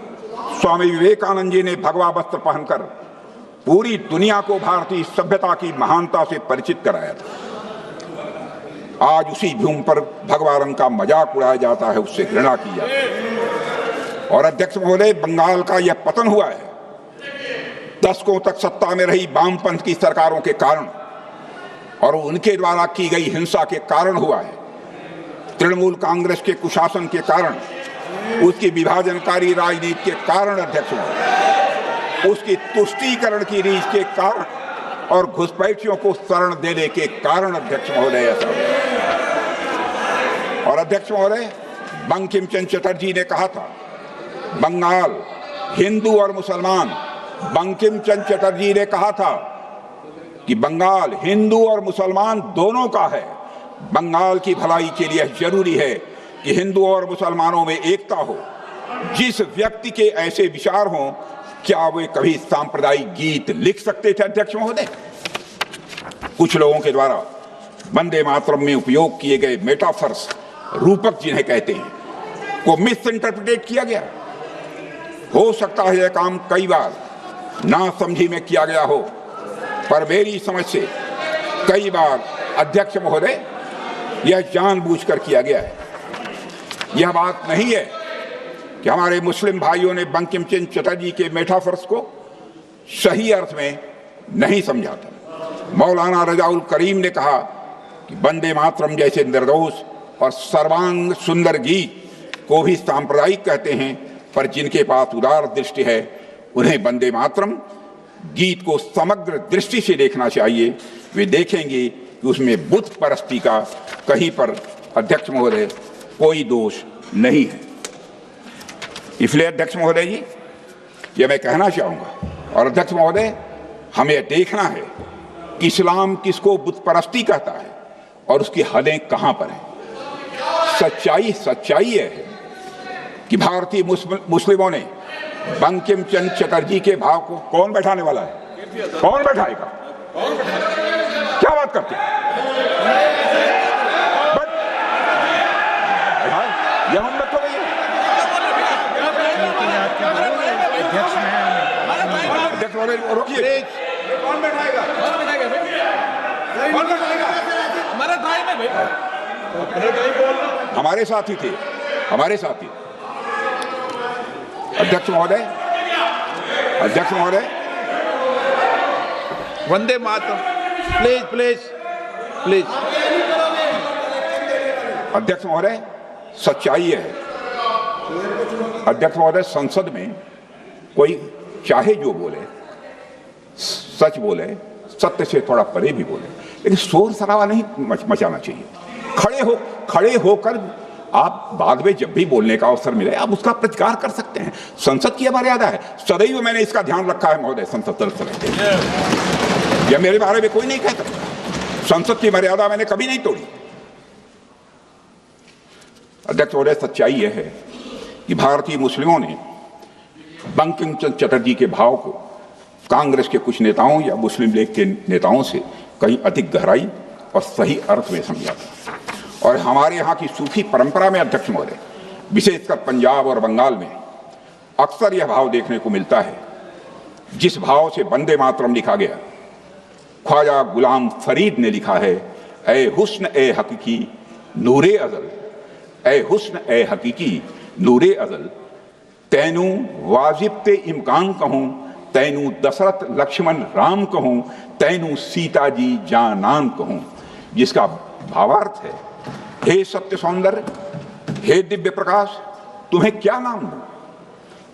A: स्वामी विवेकानंद जी ने भगवा वस्त्र पहनकर पूरी दुनिया को भारतीय सभ्यता की महानता से परिचित कराया था, आज उसी भूमि पर भगवा रंग का मजाक उड़ाया जाता है, उससे घृणा की जाती है। और अध्यक्ष महोदय, बंगाल का यह पतन हुआ है दशकों तक सत्ता में रही वामपंथ की सरकारों के कारण और उनके द्वारा की गई हिंसा के कारण हुआ है। तृणमूल कांग्रेस के कुशासन के कारण, उसकी विभाजनकारी राजनीति के कारण अध्यक्ष महोदय, उसकी तुष्टीकरण की रीत के कारण और घुसपैठियों को शरण देने के कारण अध्यक्ष महोदय ऐसा हुआ। और अध्यक्ष महोदय, बंकिम चंद्र चटर्जी ने कहा था, बंगाल हिंदू और मुसलमान, बंकिम चंद्र चटर्जी ने कहा था कि बंगाल हिंदू और मुसलमान दोनों का है। बंगाल की भलाई के लिए जरूरी है कि हिंदू और मुसलमानों में एकता हो। जिस व्यक्ति के ऐसे विचार हों, क्या वे कभी सांप्रदायिक गीत लिख सकते थे अध्यक्ष महोदय? कुछ लोगों के द्वारा वंदे मातरम में उपयोग किए गए मेटाफर्स, रूपक जिन्हें कहते हैं, को मिस इंटरप्रिटेट किया गया। हो सकता है यह काम कई बार ना समझी में किया गया हो, पर मेरी समझ से कई बार अध्यक्ष महोदय यह जानबूझकर किया गया है। यह बात नहीं है कि हमारे मुस्लिम भाइयों ने बंकिम चंद्र चटर्जी के मेटाफर्स को सही अर्थ में नहीं समझा था। मौलाना रजाउल करीम ने कहा कि वंदे मातरम जैसे निर्दोष और सर्वांग सुंदर गीत को भी सांप्रदायिक कहते हैं, पर जिनके पास उदार दृष्टि है उन्हें वंदे मातरम गीत को समग्र दृष्टि से देखना चाहिए। वे देखेंगे कि उसमें बुत परस्ती का कहीं पर अध्यक्ष महोदय कोई दोष नहीं है। इसलिए अध्यक्ष महोदय जी, यह मैं कहना चाहूंगा, और अध्यक्ष महोदय, हमें देखना है कि इस्लाम किसको बुत परस्ती कहता है और उसकी हदें कहां पर हैं। सच्चाई है कि भारतीय मुस्लिमों ने बंकिम चंद्र चटर्जी के भाव को, कौन बैठाने वाला है? कौन बैठाएगा? क्या बात करते हैं? यह उम्मत हो गई है। अध्यक्ष महोदय रोकिए। कौन बैठाएगा? हमारे साथी थे, हमारे साथी। अध्यक्ष महोदय,
C: वंदे मातरम, प्लीज।
A: अध्यक्ष महोदय, सच्चाई है अध्यक्ष महोदय, संसद में कोई चाहे जो बोले, सच बोले, सत्य से थोड़ा परे भी बोले, लेकिन शोर शराबा नहीं मचाना चाहिए। खड़े होकर आप बाद में जब भी बोलने का अवसर मिले आप उसका प्रतिकार कर सकते हैं। संसद की मर्यादा है, सदैव मैंने इसका ध्यान रखा है महोदय। संसद तरफ से यह मेरे बारे में कोई नहीं कह सकता। संसद की मर्यादा मैंने कभी नहीं तोड़ी। अध्यक्ष महोदय, सच्चाई यह है कि भारतीय मुस्लिमों ने बंकिम चंद्र चटर्जी के भाव को कांग्रेस के कुछ नेताओं या मुस्लिम लीग के नेताओं से कहीं अधिक गहराई और सही अर्थ में समझा था। और हमारे यहाँ की सूफी परंपरा में अध्यक्ष महोदय, विशेषकर पंजाब और बंगाल में अक्सर यह भाव देखने को मिलता है जिस भाव से वंदे मातरम लिखा गया। ख्वाजा गुलाम फरीद ने लिखा है, ए हुस्न ए हकीकी नूरे अज़ल, ए हुस्न ए हकीकी नूरे अज़ल, तैनू वाजिब ते इम्कान कहूँ, तैनू दशरथ लक्ष्मण राम कहूँ, तैनू सीता जी जानान कहूँ। जिसका भावार्थ है, हे सत्य सौंदर्य, हे दिव्य प्रकाश, तुम्हें क्या नाम दूं?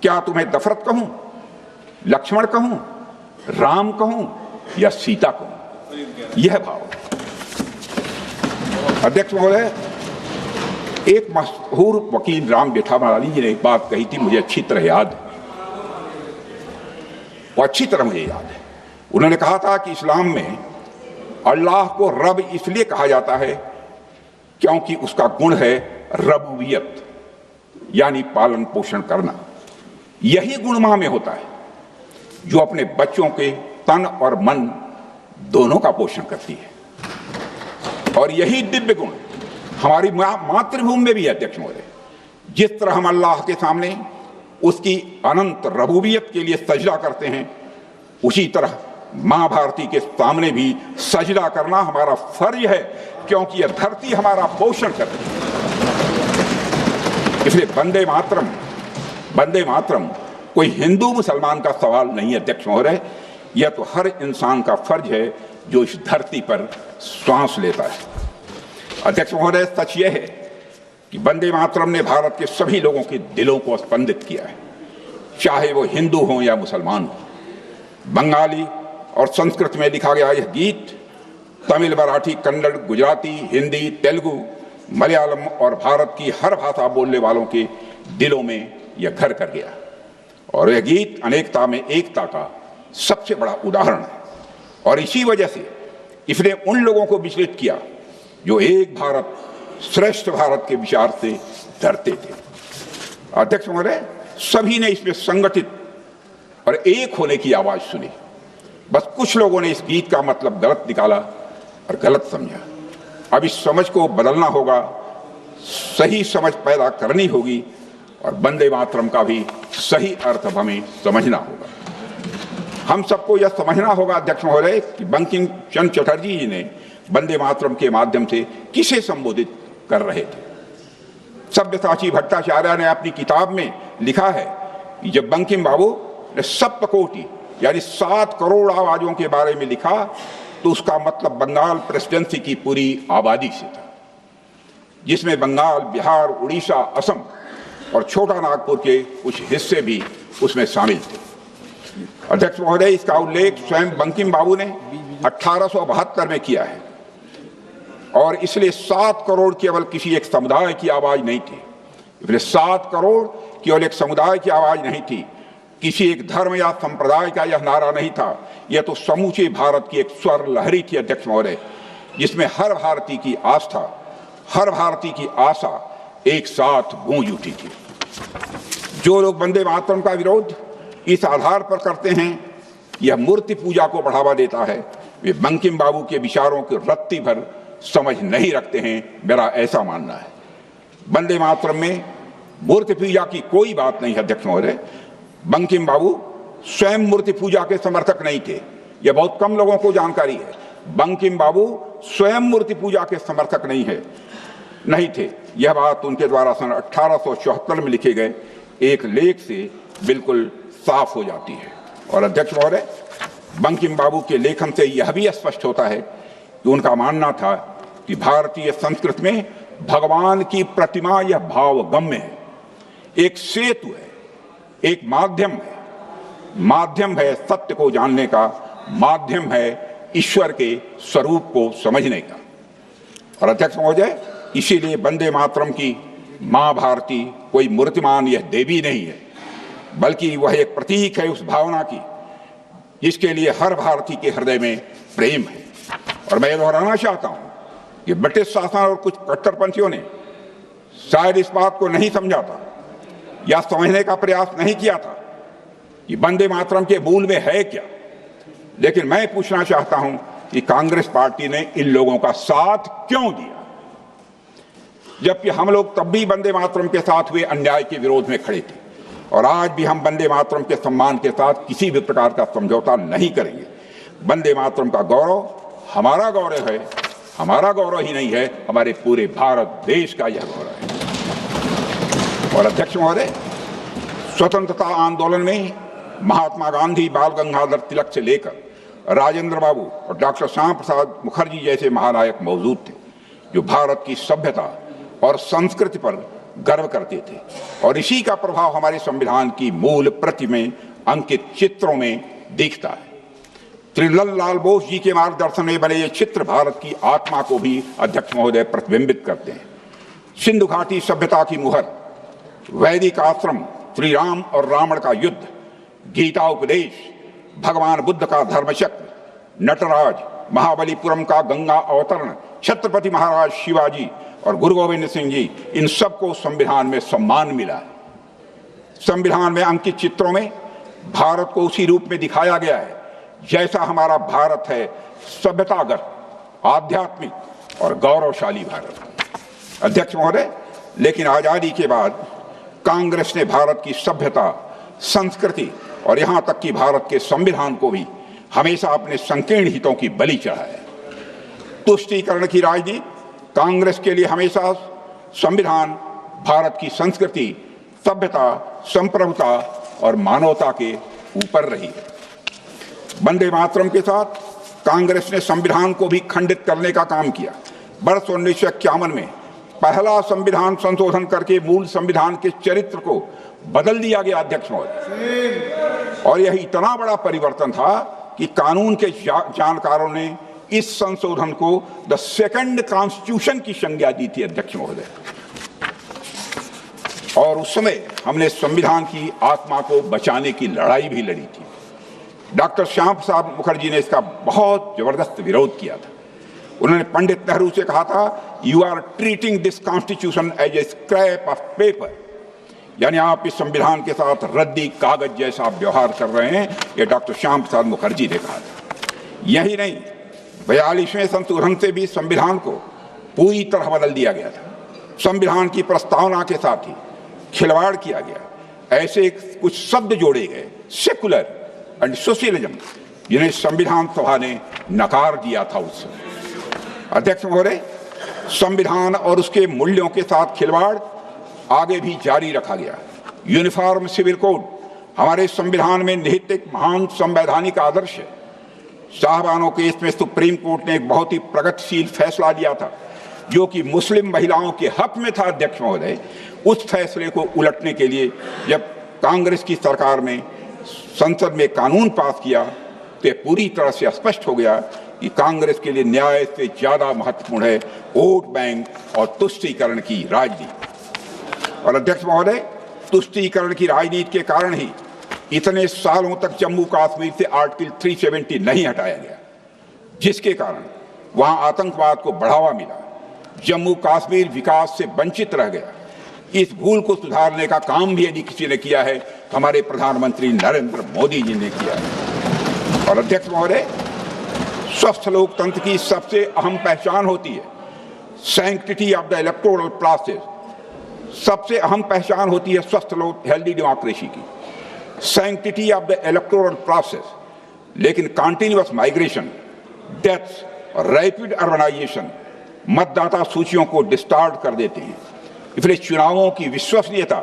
A: क्या तुम्हें दशरथ कहूं, लक्ष्मण कहूं, राम कहूं या सीता कहूं? यह भाव। अध्यक्ष महोदय, एक मशहूर वकील राम जेठामलानी जी ने एक बात कही थी, मुझे अच्छी तरह याद है, वो अच्छी तरह मुझे याद है। उन्होंने कहा था कि इस्लाम में अल्लाह को रब इसलिए कहा जाता है क्योंकि उसका गुण है रबूबियत, यानी पालन पोषण करना। यही गुण मां में होता है जो अपने बच्चों के तन और मन दोनों का पोषण करती है। और यही दिव्य गुण हमारी मातृभूमि में भी है अध्यक्ष महोदय। जिस तरह हम अल्लाह के सामने उसकी अनंत रबूबियत के लिए सजदा करते हैं, उसी तरह मां भारती के सामने भी सजदा करना हमारा फर्ज है, क्योंकि यह धरती हमारा पोषण करती है। इसलिए वंदे मातरम कोई हिंदू मुसलमान का सवाल नहीं है अध्यक्ष महोदय, यह तो हर इंसान का फर्ज है जो इस धरती पर श्वास लेता है। अध्यक्ष महोदय, सच यह है कि वंदे मातरम ने भारत के सभी लोगों के दिलों को स्पंदित किया है, चाहे वो हिंदू हो या मुसलमान हो। बंगाली और संस्कृत में लिखा गया यह गीत तमिल, मराठी, कन्नड़, गुजराती, हिंदी, तेलुगु, मलयालम और भारत की हर भाषा बोलने वालों के दिलों में यह घर कर गया। और यह गीत अनेकता में एकता का सबसे बड़ा उदाहरण है। और इसी वजह से इसने उन लोगों को विचलित किया जो एक भारत श्रेष्ठ भारत के विचार से डरते थे। अध्यक्ष महोदय, सभी ने इसमें संगठित और एक होने की आवाज सुनी। बस कुछ लोगों ने इस गीत का मतलब गलत निकाला और गलत समझा। अब इस समझ को बदलना होगा, सही समझ पैदा करनी होगी और वंदे मातरम का भी सही अर्थ अब हमें समझना होगा। हम सबको यह समझना होगा अध्यक्ष महोदय कि बंकिम चंद्र चटर्जी जी ने वंदे मातरम के माध्यम से किसे संबोधित कर रहे थे। सब्यसाची भट्टाचार्य ने अपनी किताब में लिखा है कि जब बंकिम बाबू ने सप्तकोटि यानी 7 करोड़ आवाजों के बारे में लिखा तो उसका मतलब बंगाल प्रेसिडेंसी की पूरी आबादी से था, जिसमें बंगाल, बिहार, उड़ीसा, असम और छोटा नागपुर के कुछ हिस्से भी उसमें शामिल थे। अध्यक्ष महोदय, इसका उल्लेख स्वयं बंकिम बाबू ने 1872 में किया है। और इसलिए 7 करोड़ केवल किसी एक समुदाय की आवाज नहीं थी। इसलिए 7 करोड़ केवल एक समुदाय की आवाज नहीं थी, किसी एक धर्म या संप्रदाय का यह नारा नहीं था। यह तो समूचे भारत की एक स्वर लहरी थी अध्यक्ष महोदय, जिसमें हर भारतीय की आस्था, हर भारतीय की आशा एक साथ गूंज उठी थी। जो लोग वंदे मातरम का विरोध इस आधार पर करते हैं, यह मूर्ति पूजा को बढ़ावा देता है, वे बंकिम बाबू के विचारों की रत्ती भर समझ नहीं रखते हैं, मेरा ऐसा मानना है। वंदे मातरम में मूर्ति पूजा की कोई बात नहीं है अध्यक्ष महोदय। बंकिम बाबू स्वयं मूर्ति पूजा के समर्थक नहीं थे, यह बहुत कम लोगों को जानकारी है। बंकिम बाबू स्वयं मूर्ति पूजा के समर्थक नहीं थे। यह बात उनके द्वारा सन 1874 में लिखे गए एक लेख से बिल्कुल साफ हो जाती है। और अध्यक्ष महोदय, बंकिम बाबू के लेखन से यह भी स्पष्ट होता है कि उनका मानना था कि भारतीय संस्कृति में भगवान की प्रतिमा यह भावगम्य है, एक सेतु है, एक माध्यम है सत्य को जानने का, माध्यम है ईश्वर के स्वरूप को समझने का। और अध्यक्ष महोदय, इसीलिए वंदे मातरम की मां भारती कोई मूर्तिमान यह देवी नहीं है, बल्कि वह एक प्रतीक है उस भावना की जिसके लिए हर भारतीय के हृदय में प्रेम है। और मैं दोहराना चाहता हूं कि ब्रिटिश शासन और कुछ कट्टरपंथियों ने शायद इस बात को नहीं समझा था या समझने का प्रयास नहीं किया था कि वंदे मातरम के मूल में है क्या। लेकिन मैं पूछना चाहता हूं कि कांग्रेस पार्टी ने इन लोगों का साथ क्यों दिया, जबकि हम लोग तब भी वंदे मातरम के साथ हुए अन्याय के विरोध में खड़े थे। और आज भी हम वंदे मातरम के सम्मान के साथ किसी भी प्रकार का समझौता नहीं करेंगे। वंदे मातरम का गौरव हमारा गौरव है, हमारा गौरव ही नहीं है, हमारे पूरे भारत देश का यह गौरव है। और अध्यक्ष महोदय, स्वतंत्रता आंदोलन में महात्मा गांधी, बाल गंगाधर तिलक से लेकर राजेंद्र बाबू और डॉक्टर श्यामा प्रसाद मुखर्जी जैसे महानायक मौजूद थे, जो भारत की सभ्यता और संस्कृति पर गर्व करते थे। और इसी का प्रभाव हमारे संविधान की मूल प्रति में अंकित चित्रों में दिखता है। श्री लल्लाल बोस जी के मार्गदर्शन में बने ये चित्र भारत की आत्मा को भी अध्यक्ष महोदय प्रतिबिंबित करते हैं। सिंधु घाटी सभ्यता की मुहर, वैदिक आश्रम, श्री राम और रावण का युद्ध, गीता उपदेश, भगवान बुद्ध का धर्मचक्र, नटराज, महाबलीपुरम का गंगा अवतरण, छत्रपति महाराज शिवाजी और गुरु गोविंद सिंह जी, इन सबको संविधान में सम्मान मिला है। संविधान में अंकित चित्रों में भारत को उसी रूप में दिखाया गया है जैसा हमारा भारत है, सभ्यतागत, आध्यात्मिक और गौरवशाली भारत। अध्यक्ष महोदय, लेकिन आजादी के बाद कांग्रेस ने भारत की सभ्यता, संस्कृति और यहां तक कि भारत के संविधान को भी हमेशा अपने संकीर्ण हितों की बलि चढ़ाया है। तुष्टीकरण की राजनीति कांग्रेस के लिए हमेशा संविधान, भारत की संस्कृति, सभ्यता, संप्रभुता और मानवता के ऊपर रही है। वंदे मातरम के साथ कांग्रेस ने संविधान को भी खंडित करने का काम किया। वर्ष 1951 में पहला संविधान संशोधन करके मूल संविधान के चरित्र को बदल दिया गया अध्यक्ष महोदय, और यह इतना बड़ा परिवर्तन था कि कानून के जानकारों ने इस संशोधन को द सेकंड कॉन्स्टिट्यूशन की संज्ञा दी थी अध्यक्ष महोदय। और उस समय हमने संविधान की आत्मा को बचाने की लड़ाई भी लड़ी थी। डॉक्टर श्याम प्रसाद मुखर्जी ने इसका बहुत जबरदस्त विरोध किया था। उन्होंने पंडित नेहरू से कहा था, you are treating this constitution as a scrap of paper, यानी आप इस संविधान के साथ रद्दी कागज जैसा व्यवहार कर रहे हैं। यह डॉक्टर श्याम प्रसाद मुखर्जी ने कहा था। यही नहीं, 42वें संशोधन से भी संविधान को पूरी तरह बदल दिया गया था। संविधान की प्रस्तावना के साथ ही खिलवाड़ किया गया। ऐसे कुछ शब्द जोड़े गए, सेकुलर एंड सोशलिज्म, जिन्हें संविधान सभा ने नकार दिया था उस समय। अध्यक्ष महोदय, संविधान और उसके मूल्यों के साथ खिलवाड़ आगे भी जारी रखा गया। यूनिफॉर्म सिविल कोड हमारे संविधान में निहित एक महान संवैधानिक आदर्श है। साहबानों के इसमें सुप्रीम कोर्ट ने एक बहुत ही प्रगतिशील फैसला लिया था जो कि मुस्लिम महिलाओं के हक में था। अध्यक्ष महोदय, उस फैसले को उलटने के लिए जब कांग्रेस की सरकार में संसद में कानून पास किया तो यह पूरी तरह से स्पष्ट हो गया कि कांग्रेस के लिए न्याय से ज्यादा महत्वपूर्ण है वोट बैंक और तुष्टीकरण की राजनीति। और अध्यक्ष महोदय, तुष्टीकरण की राजनीति के कारण ही इतने सालों तक जम्मू कश्मीर से आर्टिकल 370 नहीं हटाया गया, जिसके कारण वहां आतंकवाद को बढ़ावा मिला, जम्मू कश्मीर विकास से वंचित रह गया। इस भूल को सुधारने का काम भी यदि किसी ने किया है तो हमारे प्रधानमंत्री नरेंद्र मोदी जी ने किया है। और अध्यक्ष महोदय, स्वस्थ लोकतंत्र की सबसे अहम पहचान होती है sanctity of the electoral process. सबसे अहम पहचान होती है स्वस्थ हेल्दी डेमोक्रेसी की, sanctity of the electoral process. लेकिन कंटिन्यूअस माइग्रेशन, डेथ्स और रैपिड अर्बनाइजेशन मतदाता सूचियों को डिस्टार्ट कर देते हैं। इसलिए चुनावों की विश्वसनीयता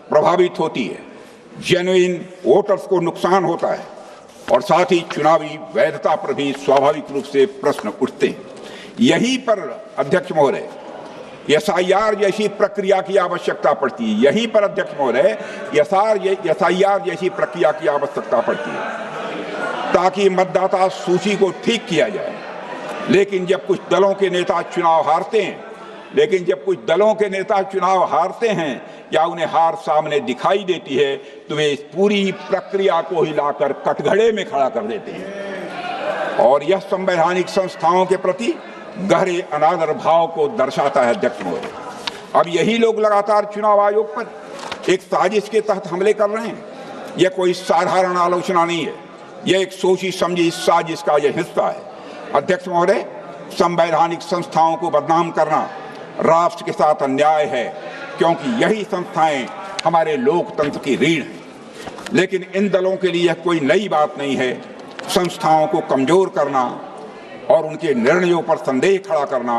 A: प्रभावित होती है, जेन्युइन वोटर्स को नुकसान होता है और साथ ही चुनावी वैधता पर भी स्वाभाविक रूप से प्रश्न उठते हैं। यहीं पर अध्यक्ष महोदय एसआईआर जैसी प्रक्रिया की आवश्यकता पड़ती है। यहीं पर अध्यक्ष महोदय एसआईआर जैसी प्रक्रिया की आवश्यकता पड़ती है ताकि मतदाता सूची को ठीक किया जाए। लेकिन जब कुछ दलों के नेता चुनाव हारते हैं या उन्हें हार सामने दिखाई देती है तो वे इस पूरी प्रक्रिया को हिलाकर कटघरे में खड़ा कर देते हैं और यह संवैधानिक संस्थाओं के प्रति गहरे अनादर भाव को दर्शाता है। अध्यक्ष महोदय, अब यही लोग लगातार चुनाव आयोग पर एक साजिश के तहत हमले कर रहे हैं। यह कोई साधारण आलोचना नहीं है, यह एक सोची समझी साजिश का यह हिस्सा है। अध्यक्ष महोदय, संवैधानिक संस्थाओं को बदनाम करना राष्ट्र के साथ अन्याय है, क्योंकि यही संस्थाएं हमारे लोकतंत्र की रीढ़ हैं। लेकिन इन दलों के लिए यह कोई नई बात नहीं है। संस्थाओं को कमजोर करना और उनके निर्णयों पर संदेह खड़ा करना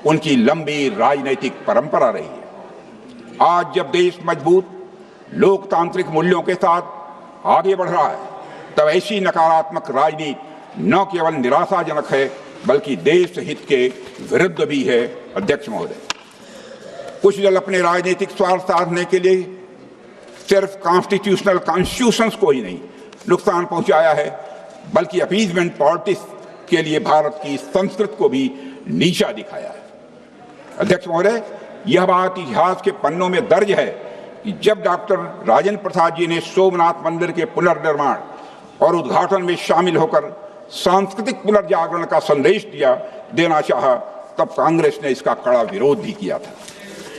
A: उनकी लंबी राजनीतिक परंपरा रही है। आज जब देश मजबूत लोकतांत्रिक मूल्यों के साथ आगे बढ़ रहा है तब ऐसी नकारात्मक राजनीति न केवल निराशाजनक है बल्कि देश हित के विरुद्ध भी है। अध्यक्ष महोदय, कुछ दल अपने राजनीतिक स्वार्थ साधने के लिए सिर्फ कॉन्स्टिट्यूशंस को ही नहीं नुकसान पहुंचाया है बल्कि अपीजमेंट पॉलिटिक्स के लिए भारत की संस्कृति को भी नीचा दिखाया है। अध्यक्ष महोदय, यह बात इतिहास के पन्नों में दर्ज है कि जब डॉक्टर राजेंद्र प्रसाद जी ने सोमनाथ मंदिर के पुनर्निर्माण और उद्घाटन में शामिल होकर सांस्कृतिक पुनर्जागरण का संदेश देना चाहा, तब कांग्रेस ने इसका कड़ा विरोध भी किया था।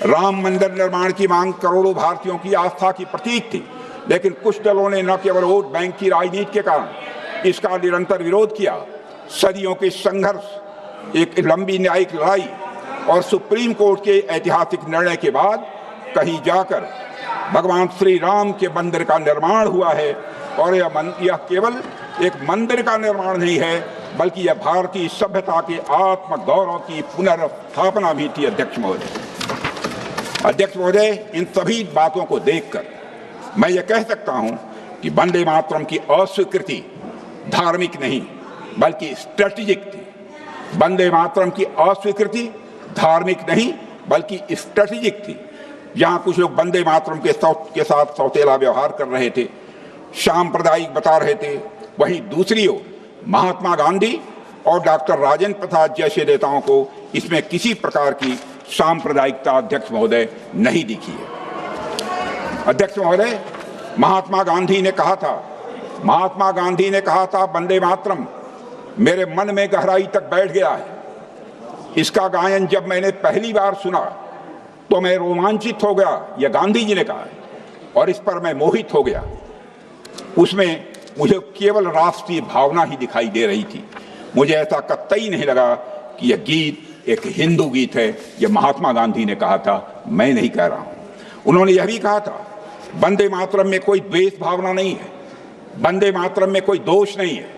A: राम मंदिर निर्माण की मांग करोड़ों भारतीयों की आस्था की प्रतीक थी, लेकिन कुछ दलों ने न केवल वोट बैंक की राजनीति के कारण इसका निरंतर विरोध किया, सदियों के संघर्ष, एक लंबी न्यायिक लड़ाई और सुप्रीम कोर्ट के ऐतिहासिक निर्णय के बाद कहीं जाकर भगवान श्री राम के मंदिर का निर्माण हुआ है। और यह केवल एक मंदिर का निर्माण नहीं है, बल्कि यह भारतीय सभ्यता के आत्म गौरव की पुनर्स्थापना भी थी। अध्यक्ष महोदय, इन सभी बातों को देखकर मैं ये कह सकता हूं कि वंदे मातरम की अस्वीकृति धार्मिक नहीं बल्कि स्ट्रेटेजिक थी। वंदे मातरम की अस्वीकृति धार्मिक नहीं बल्कि स्ट्रेटेजिक थी। जहां कुछ लोग वंदे मातरम के साथ सौतेला व्यवहार कर रहे थे, सांप्रदायिक बता रहे थे, वहीं दूसरी ओर महात्मा गांधी और डॉक्टर राजेंद्र प्रसाद जैसे नेताओं को इसमें किसी प्रकार की सांप्रदायिकता अध्यक्ष महोदय नहीं दिखी है। अध्यक्ष महोदय, महात्मा गांधी ने कहा था वंदे मातरम मेरे मन में गहराई तक बैठ गया है। इसका गायन जब मैंने पहली बार सुना तो मैं रोमांचित हो गया, यह गांधी जी ने कहा है, और इस पर मैं मोहित हो गया। उसमें मुझे केवल राष्ट्रीय भावना ही दिखाई दे रही थी। मुझे ऐसा कतई नहीं लगा कि यह गीत एक हिंदू गीत है। यह महात्मा गांधी ने कहा था, मैं नहीं कह रहा हूं। उन्होंने यह भी कहा था वंदे मातरम में कोई द्वेष भावना नहीं है, वंदे मातरम में कोई दोष नहीं है।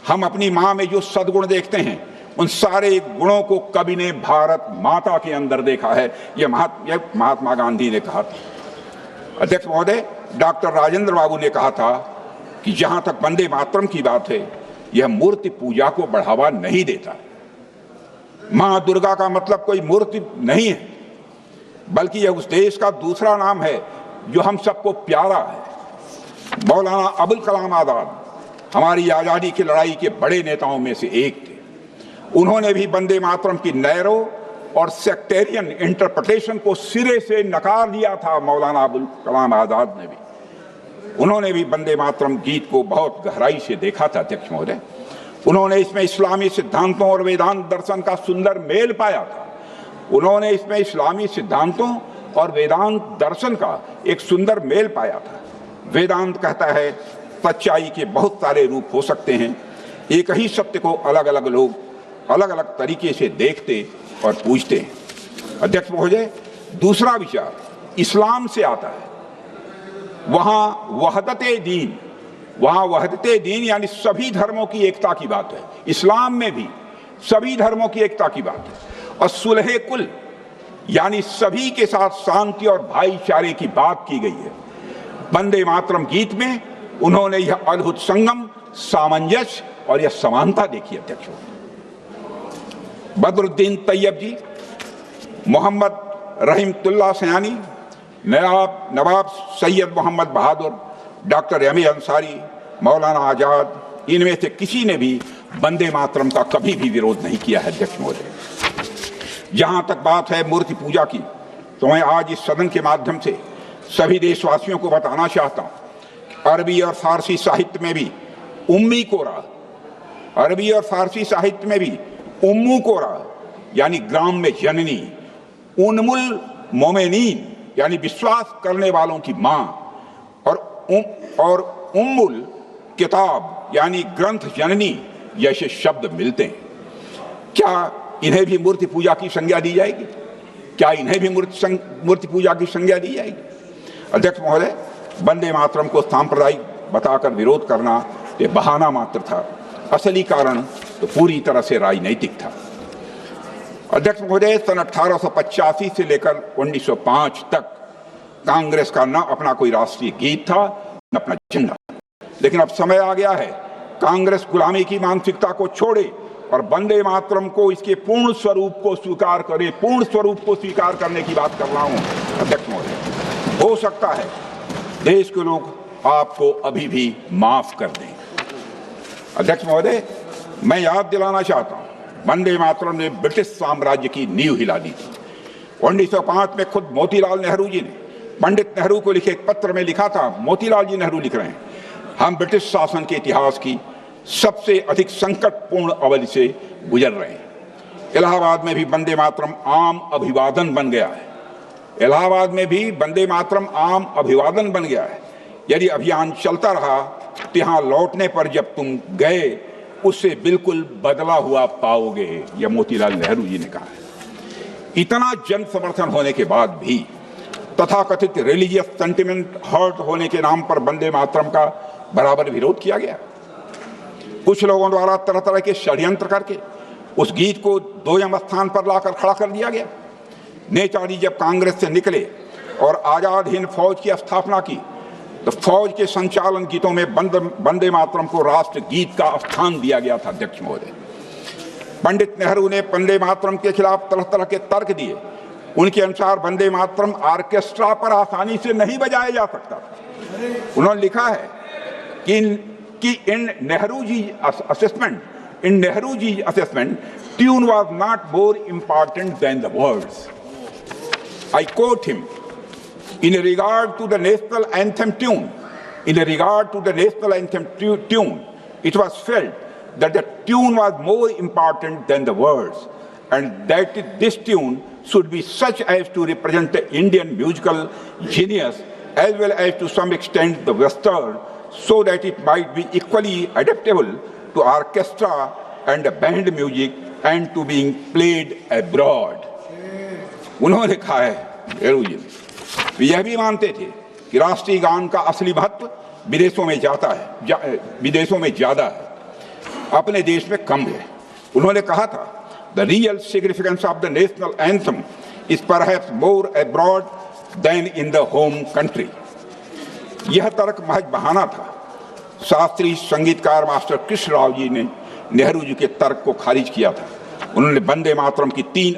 A: हम अपनी माँ में जो सद्गुण देखते हैं उन सारे गुणों को कवि ने भारत माता के अंदर देखा है। यह महात्मा गांधी ने कहा था। अध्यक्ष महोदय, डॉक्टर राजेंद्र बाबू ने कहा था कि जहां तक वंदे मातरम की बात है, यह मूर्ति पूजा को बढ़ावा नहीं देता। मां दुर्गा का मतलब कोई मूर्ति नहीं है, बल्कि यह उस देश का दूसरा नाम है जो हम सबको प्यारा है। मौलाना अबुल कलाम आजाद हमारी आजादी की लड़ाई के बड़े नेताओं में से एक थे। उन्होंने भी वंदे मातरम की नैरो और सेक्टेरियन इंटरप्रिटेशन को सिरे से नकार दिया था। मौलाना अबुल कलाम आजाद ने भी, उन्होंने भी वंदे मातरम गीत को बहुत गहराई से देखा था। अध्यक्ष महोदय, उन्होंने इसमें इस्लामी सिद्धांतों और वेदांत दर्शन का सुंदर मेल पाया था। उन्होंने इसमें इस्लामी सिद्धांतों और वेदांत दर्शन का एक सुंदर मेल पाया था। वेदांत कहता है सच्चाई के बहुत सारे रूप हो सकते हैं, एक ही सत्य को अलग अलग लोग अलग अलग तरीके से देखते और पूछते हैं। अध्यक्ष महोदय, दूसरा विचार इस्लाम से आता है। वहां वहदते दीन यानी सभी धर्मों की एकता की बात है। इस्लाम में भी सभी धर्मों की एकता की बात है। और सुलह कुल यानी सभी के साथ शांति और भाईचारे की बात की गई है। वंदे मातरम गीत में उन्होंने यह अद्भुत संगम, सामंजस्य और यह समानता देखी। अध्यक्ष बदरुद्दीन तैयब जी, मोहम्मद रहीमतुल्लाह सयानी, नवाब सैयद मोहम्मद बहादुर, doctor M A Ansari, Maulana Azad, इनमें से किसी ने भी वंदे मातरम का कभी भी विरोध नहीं किया है। अध्यक्ष महोदय, जहां तक बात है मूर्ति पूजा की, तो मैं आज इस सदन के माध्यम से सभी देशवासियों को बताना चाहता हूं, अरबी और फारसी साहित्य में भी उम्मी कोरा, अरबी और फारसी साहित्य में भी उम्मू कोरा यानी ग्राम में जननी, उन्मुल मोमेनीन यानी विश्वास करने वालों की मां, और उम्मुल किताब यानी ग्रंथ जननी जैसे शब्द मिलते हैं। क्या इन्हें भी मूर्ति पूजा की संज्ञा दी जाएगी? क्या इन्हें भी मूर्ति पूजा की संज्ञा दी जाएगी? अध्यक्ष महोदय, वंदे मातरम को सांप्रदायिक बताकर विरोध करना ये बहाना मात्र था, असली कारण तो पूरी तरह से राजनैतिक था। अध्यक्ष महोदय, सन 1885 से लेकर 1905 तक कांग्रेस का न अपना कोई राष्ट्रीय गीत था न अपना झंडा। लेकिन अब समय आ गया है कांग्रेस गुलामी की मानसिकता को छोड़े और वंदे मातरम को इसके पूर्ण स्वरूप को स्वीकार करे। पूर्ण स्वरूप को स्वीकार करने की बात कर रहा हूं। अध्यक्ष महोदय, हो सकता है देश के लोग आपको अभी भी माफ कर दें। अध्यक्ष महोदय, मैं याद दिलाना चाहता हूं, वंदे मातरम ने ब्रिटिश साम्राज्य की नींव हिला दी थी। 1905 में खुद मोतीलाल नेहरू जी ने पंडित नेहरू को लिखे एक पत्र में लिखा था, मोतीलाल जी नेहरू लिख रहे हैं, हम ब्रिटिश शासन के इतिहास की सबसे अधिक संकटपूर्ण अवधि से गुजर रहे हैं। इलाहाबाद में भी वंदे मातरम आम अभिवादन बन गया है। इलाहाबाद में भी वंदे मातरम आम अभिवादन बन गया है। यदि अभियान चलता रहा तो यहाँ लौटने पर जब तुम गए उससे बिल्कुल बदला हुआ पाओगे, यह मोतीलाल नेहरू जी ने कहा है। इतना जन समर्थन होने के बाद भी तथाकथित रिलीजियस सेंटिमेंट हर्ट होने के नाम पर वंदे मातरम का बराबर विरोध किया गया। कुछ लोगों द्वारा तरह तरह के षड्यंत्र करके उस गीत को 2वें स्थान पर लाकर खड़ा कर दिया गया। नेताजी जब कांग्रेस से निकले और आजाद हिंद फौज की स्थापना की तो फौज के संचालन गीतों में वंदे मातरम को राष्ट्र गीत का स्थान दिया गया था। अध्यक्ष महोदय, पंडित नेहरू ने वंदे मातरम के खिलाफ तरह तरह के तर्क दिए। उनके अनुसार वंदे मातरम ऑर्केस्ट्रा पर आसानी से नहीं बजाया जा सकता। उन्होंने लिखा है कि in Nehru ji assessment tune was not more important than the words. I quote him, in regard to the national anthem tune, it was felt that the tune was more important than the words, and that this tune should be such as to represent the Indian musical genius as well as to some extent the Western, so that it might be equally adaptable to orchestra and band music and to being played abroad. उन्होंने कहा है नेहरू जी ने, यह भी मानते थे कि राष्ट्रीय गान का असली महत्व विदेशों में ज्यादा है, अपने देश में कम है। उन्होंने कहा था, the real significance of the national anthem is perhaps more abroad than in the home country. यह तर्क महज बहाना था। शास्त्रीय संगीतकार मास्टर कृष्ण राव जी ने नेहरू जी के तर्क को खारिज किया था। उन्होंने वंदे मातरम की तीन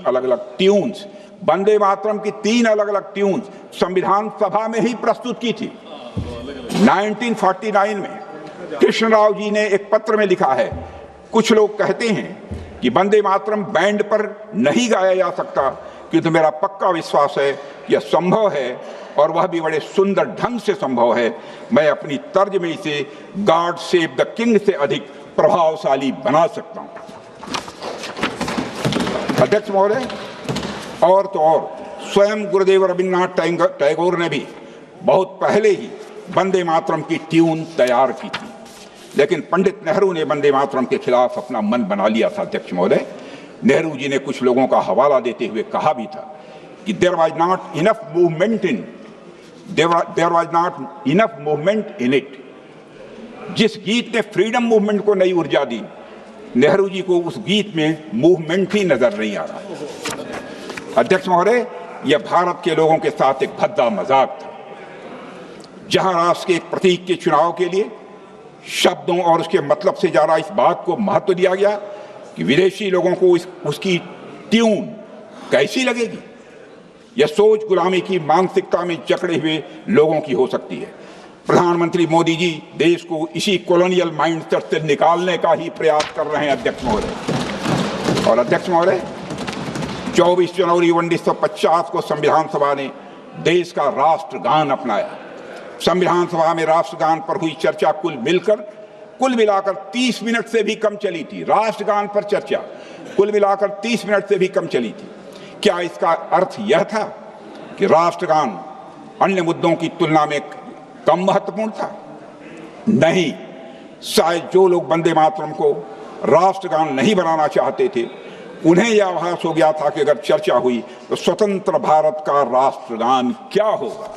A: अलग अलग ट्यून्स संविधान सभा में ही प्रस्तुत की थी। 1949 में कृष्ण राव जी ने एक पत्र में लिखा है, कुछ लोग कहते हैं कि वंदे मातरम बैंड पर नहीं गाया जा सकता, किंतु मेरा पक्का विश्वास है यह संभव है और वह भी बड़े सुंदर ढंग से संभव है। मैं अपनी तर्ज में इसे गॉड सेव द किंग से अधिक प्रभावशाली बना सकता हूं। अध्यक्ष महोदय, और तो और स्वयं गुरुदेव रविन्द्रनाथ टैगोर ने भी बहुत पहले ही वंदे मातरम की ट्यून तैयार की थी, लेकिन पंडित नेहरू ने वंदे मातरम के खिलाफ अपना मन बना लिया था। अध्यक्ष महोदय, नेहरू जी ने कुछ लोगों का हवाला देते हुए कहा भी था कि there was not enough movement in it. जिस गीत ने फ्रीडम मूवमेंट को नई ऊर्जा दी, नेहरू जी को उस गीत में मूवमेंट ही नजर नहीं आ रहा। अध्यक्ष महोदय, यह भारत के लोगों के साथ एक भद्दा मजाक था, जहां राष्ट्र के एक प्रतीक के चुनाव के लिए शब्दों और उसके मतलब से ज्यादा इस बात को महत्व दिया गया कि विदेशी लोगों को उसकी ट्यून कैसी लगेगी। यह सोच गुलामी की मानसिकता में जकड़े हुए लोगों की हो सकती है। प्रधानमंत्री मोदी जी देश को इसी कॉलोनियल माइंडसेट से निकालने का ही प्रयास कर रहे हैं। अध्यक्ष महोदय, और अध्यक्ष महोदय, 24 जनवरी 1950 को संविधान सभा ने देश का राष्ट्रगान अपनाया। संविधान सभा में राष्ट्रगान पर हुई चर्चा कुल मिलाकर 30 मिनट से भी कम चली थी। राष्ट्रगान पर चर्चा कुल मिलाकर 30 मिनट से भी कम चली थी। क्या इसका अर्थ यह था कि राष्ट्रगान अन्य मुद्दों की तुलना में कम महत्वपूर्ण था? नहीं, शायद जो लोग वंदे मातरम को राष्ट्रगान नहीं बनाना चाहते थे, उन्हें यह आभास हो गया था कि अगर चर्चा हुई तो स्वतंत्र भारत का राष्ट्रगान क्या होगा।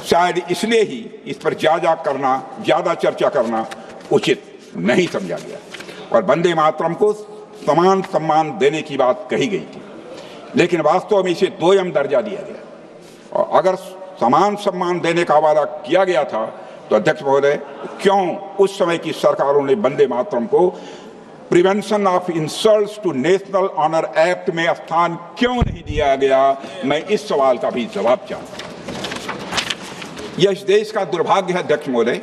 A: शायद इसलिए ही इस पर ज्यादा चर्चा करना उचित नहीं समझा गया और वंदे मातरम को समान सम्मान देने की बात कही गई थी, लेकिन वास्तव में इसे 2म दर्जा दिया गया। और अगर समान सम्मान देने का वादा किया गया था तो अध्यक्ष महोदय, क्यों उस समय की सरकारों ने वंदे मातरम को prevention of insults to national honour act में स्थान क्यों नहीं दिया गया? मैं इस सवाल का भी जवाब चाहता हूं। यह इस देश का दुर्भाग्य है अध्यक्ष महोदय,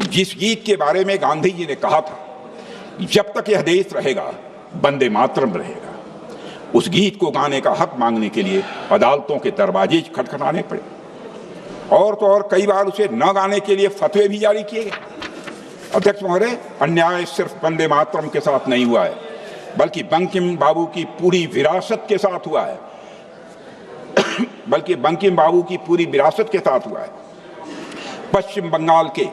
A: जिस गीत के बारे में गांधी जी ने कहा था जब तक यह देश रहेगा वंदे मातरम रहेगा। उस गीत को गाने का हक मांगने के लिए अदालतों के दरवाजे खटखटाने पड़े और तो और कई बार उसे न गाने के लिए फतवे भी जारी किए गए। अध्यक्ष महोदय, अन्याय सिर्फ वंदे मातरम के साथ नहीं हुआ है, बल्कि बंकिम बाबू की पूरी विरासत के साथ हुआ है पश्चिम बंगाल के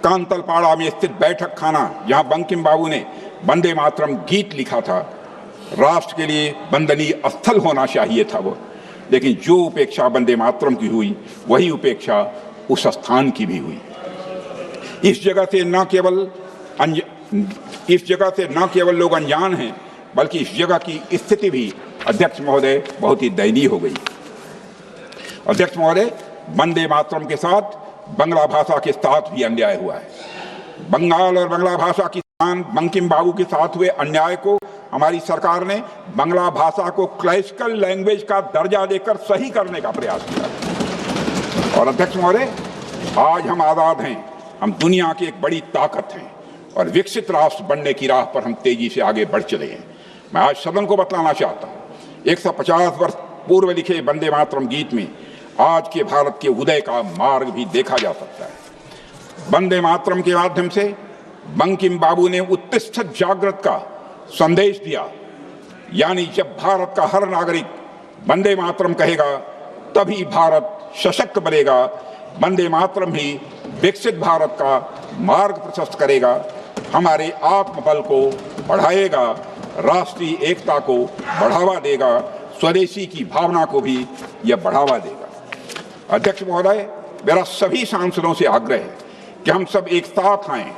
A: कांतलपाड़ा में स्थित बैठक खाना, जहां बंकिम बाबू ने वंदे मातरम गीत लिखा था, राष्ट्र के लिए वंदनीय स्थल होना चाहिए था वो, लेकिन जो उपेक्षा वंदे मातरम की हुई वही उपेक्षा उस स्थान की भी हुई। इस जगह से न केवल लोग अनजान हैं, बल्कि इस जगह की स्थिति भी अध्यक्ष महोदय बहुत ही दयनीय हो गई। अध्यक्ष महोदय, वंदे मातरम के साथ बंगला भाषा के साथ भी अन्याय हुआ है। बंगाल और बंगला भाषा की बंकिम बाबू के साथ हुए अन्याय को हमारी सरकार ने बंगला भाषा को क्लासिकल लैंग्वेज का दर्जा देकर सही करने का प्रयास किया। और अध्यक्ष महोदय, आज हम आजाद हैं, हम दुनिया की एक बड़ी ताकत हैं और विकसित राष्ट्र बनने की राह पर हम तेजी से आगे बढ़ चले हैं। मैं आज सदन को बतलाना चाहता हूँ, 150 वर्ष पूर्व लिखे वंदे मातरम गीत में आज के भारत के उदय का मार्ग भी देखा जा सकता है। वंदे मातरम के माध्यम से बंकिम बाबू ने उत्तिष्ठ जागृत का संदेश दिया, यानी जब भारत का हर नागरिक वंदे मातरम कहेगा तभी भारत सशक्त बनेगा। वंदे मातरम ही विकसित भारत का मार्ग प्रशस्त करेगा, हमारे आत्मबल को बढ़ाएगा, राष्ट्रीय एकता को बढ़ावा देगा, स्वदेशी की भावना को भी यह बढ़ावा देगा। अध्यक्ष महोदय, मेरा सभी सांसदों से आग्रह है कि हम सब एक साथ आएं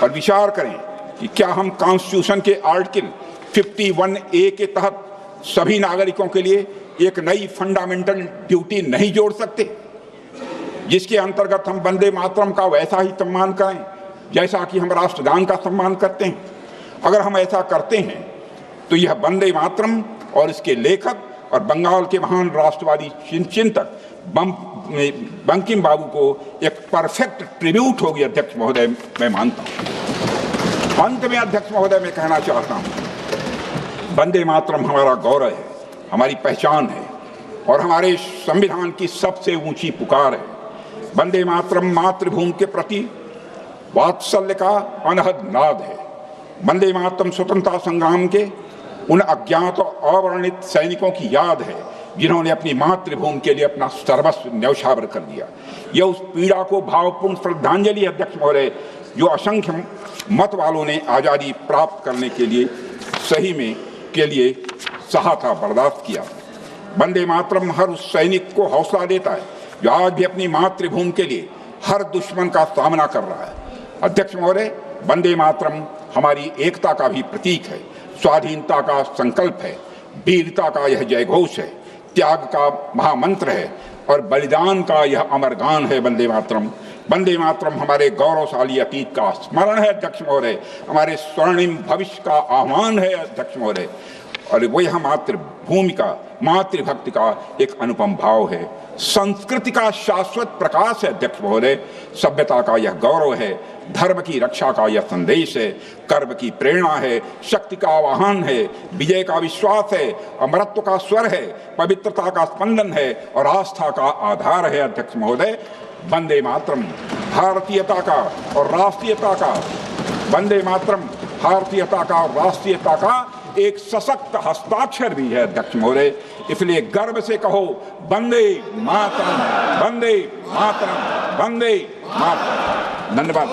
A: और विचार करें कि क्या हम कॉन्स्टिट्यूशन के आर्टिकल 51A के तहत सभी नागरिकों के लिए एक नई फंडामेंटल ड्यूटी नहीं जोड़ सकते, जिसके अंतर्गत हम वंदे मातरम का वैसा ही सम्मान करें जैसा कि हम राष्ट्रगान का सम्मान करते हैं। अगर हम ऐसा करते हैं तो यह वंदे मातरम और इसके लेखक और बंगाल के महान राष्ट्रवादी चिंतक बंकिम बाबू को एक परफेक्ट ट्रिब्यूट होगी। अध्यक्ष महोदय, मैं मानता हूं। अंत में अध्यक्ष महोदय, मैं कहना चाहता हूं, वंदे मातरम हमारा गौरव है, हमारी पहचान है और हमारे संविधान की सबसे ऊंची पुकार है। वंदे मातरम मातृभूमि के प्रति वात्सल्य का अनहद नाद है। वंदे मातरम स्वतंत्रता संग्राम के उन अज्ञात और अवर्णित सैनिकों की याद है जिन्होंने अपनी मातृभूमि के लिए अपना सर्वस्व न्यौछावर कर दिया। यह उस पीड़ा को भावपूर्ण श्रद्धांजलि अध्यक्ष महोदय, जो असंख्य मत वालों ने आज़ादी प्राप्त करने के लिए सहा था, बर्दाश्त किया। वंदे मातरम हर उस सैनिक को हौसला देता है जो आज भी अपनी मातृभूमि के लिए हर दुश्मन का सामना कर रहा है। अध्यक्ष महोदय, वंदे मातरम हमारी एकता का भी प्रतीक है, स्वाधीनता का संकल्प है, वीरता का यह जयघोष है, त्याग का महामंत्र है और बलिदान का यह अमर गान है। वंदे मातरम, वंदे मातरम हमारे गौरवशाली अतीत का स्मरण है अध्यक्ष महोदय, हमारे स्वर्णिम भविष्य का आह्वान है अध्यक्ष महोदय, और वो यह मातृभूमि का, मातृभक्ति का एक अनुपम भाव है, संस्कृति का शाश्वत प्रकाश है अध्यक्ष महोदय, सभ्यता का यह गौरव है, धर्म की रक्षा का यह संदेश है, कर्म की प्रेरणा है, शक्ति का आह्वान है, विजय का विश्वास है, अमरत्व का स्वर है, पवित्रता का स्पंदन है और आस्था का आधार है अध्यक्ष महोदय। वंदे मातरम भारतीयता का और राष्ट्रीयता का, वंदे मातरम भारतीयता का और राष्ट्रीयता का एक सशक्त हस्ताक्षर भी है अध्यक्ष महोदय। इसलिए गर्व से कहो, वंदे मातरम, वंदे मातरम, वंदे मातरम। धन्यवाद।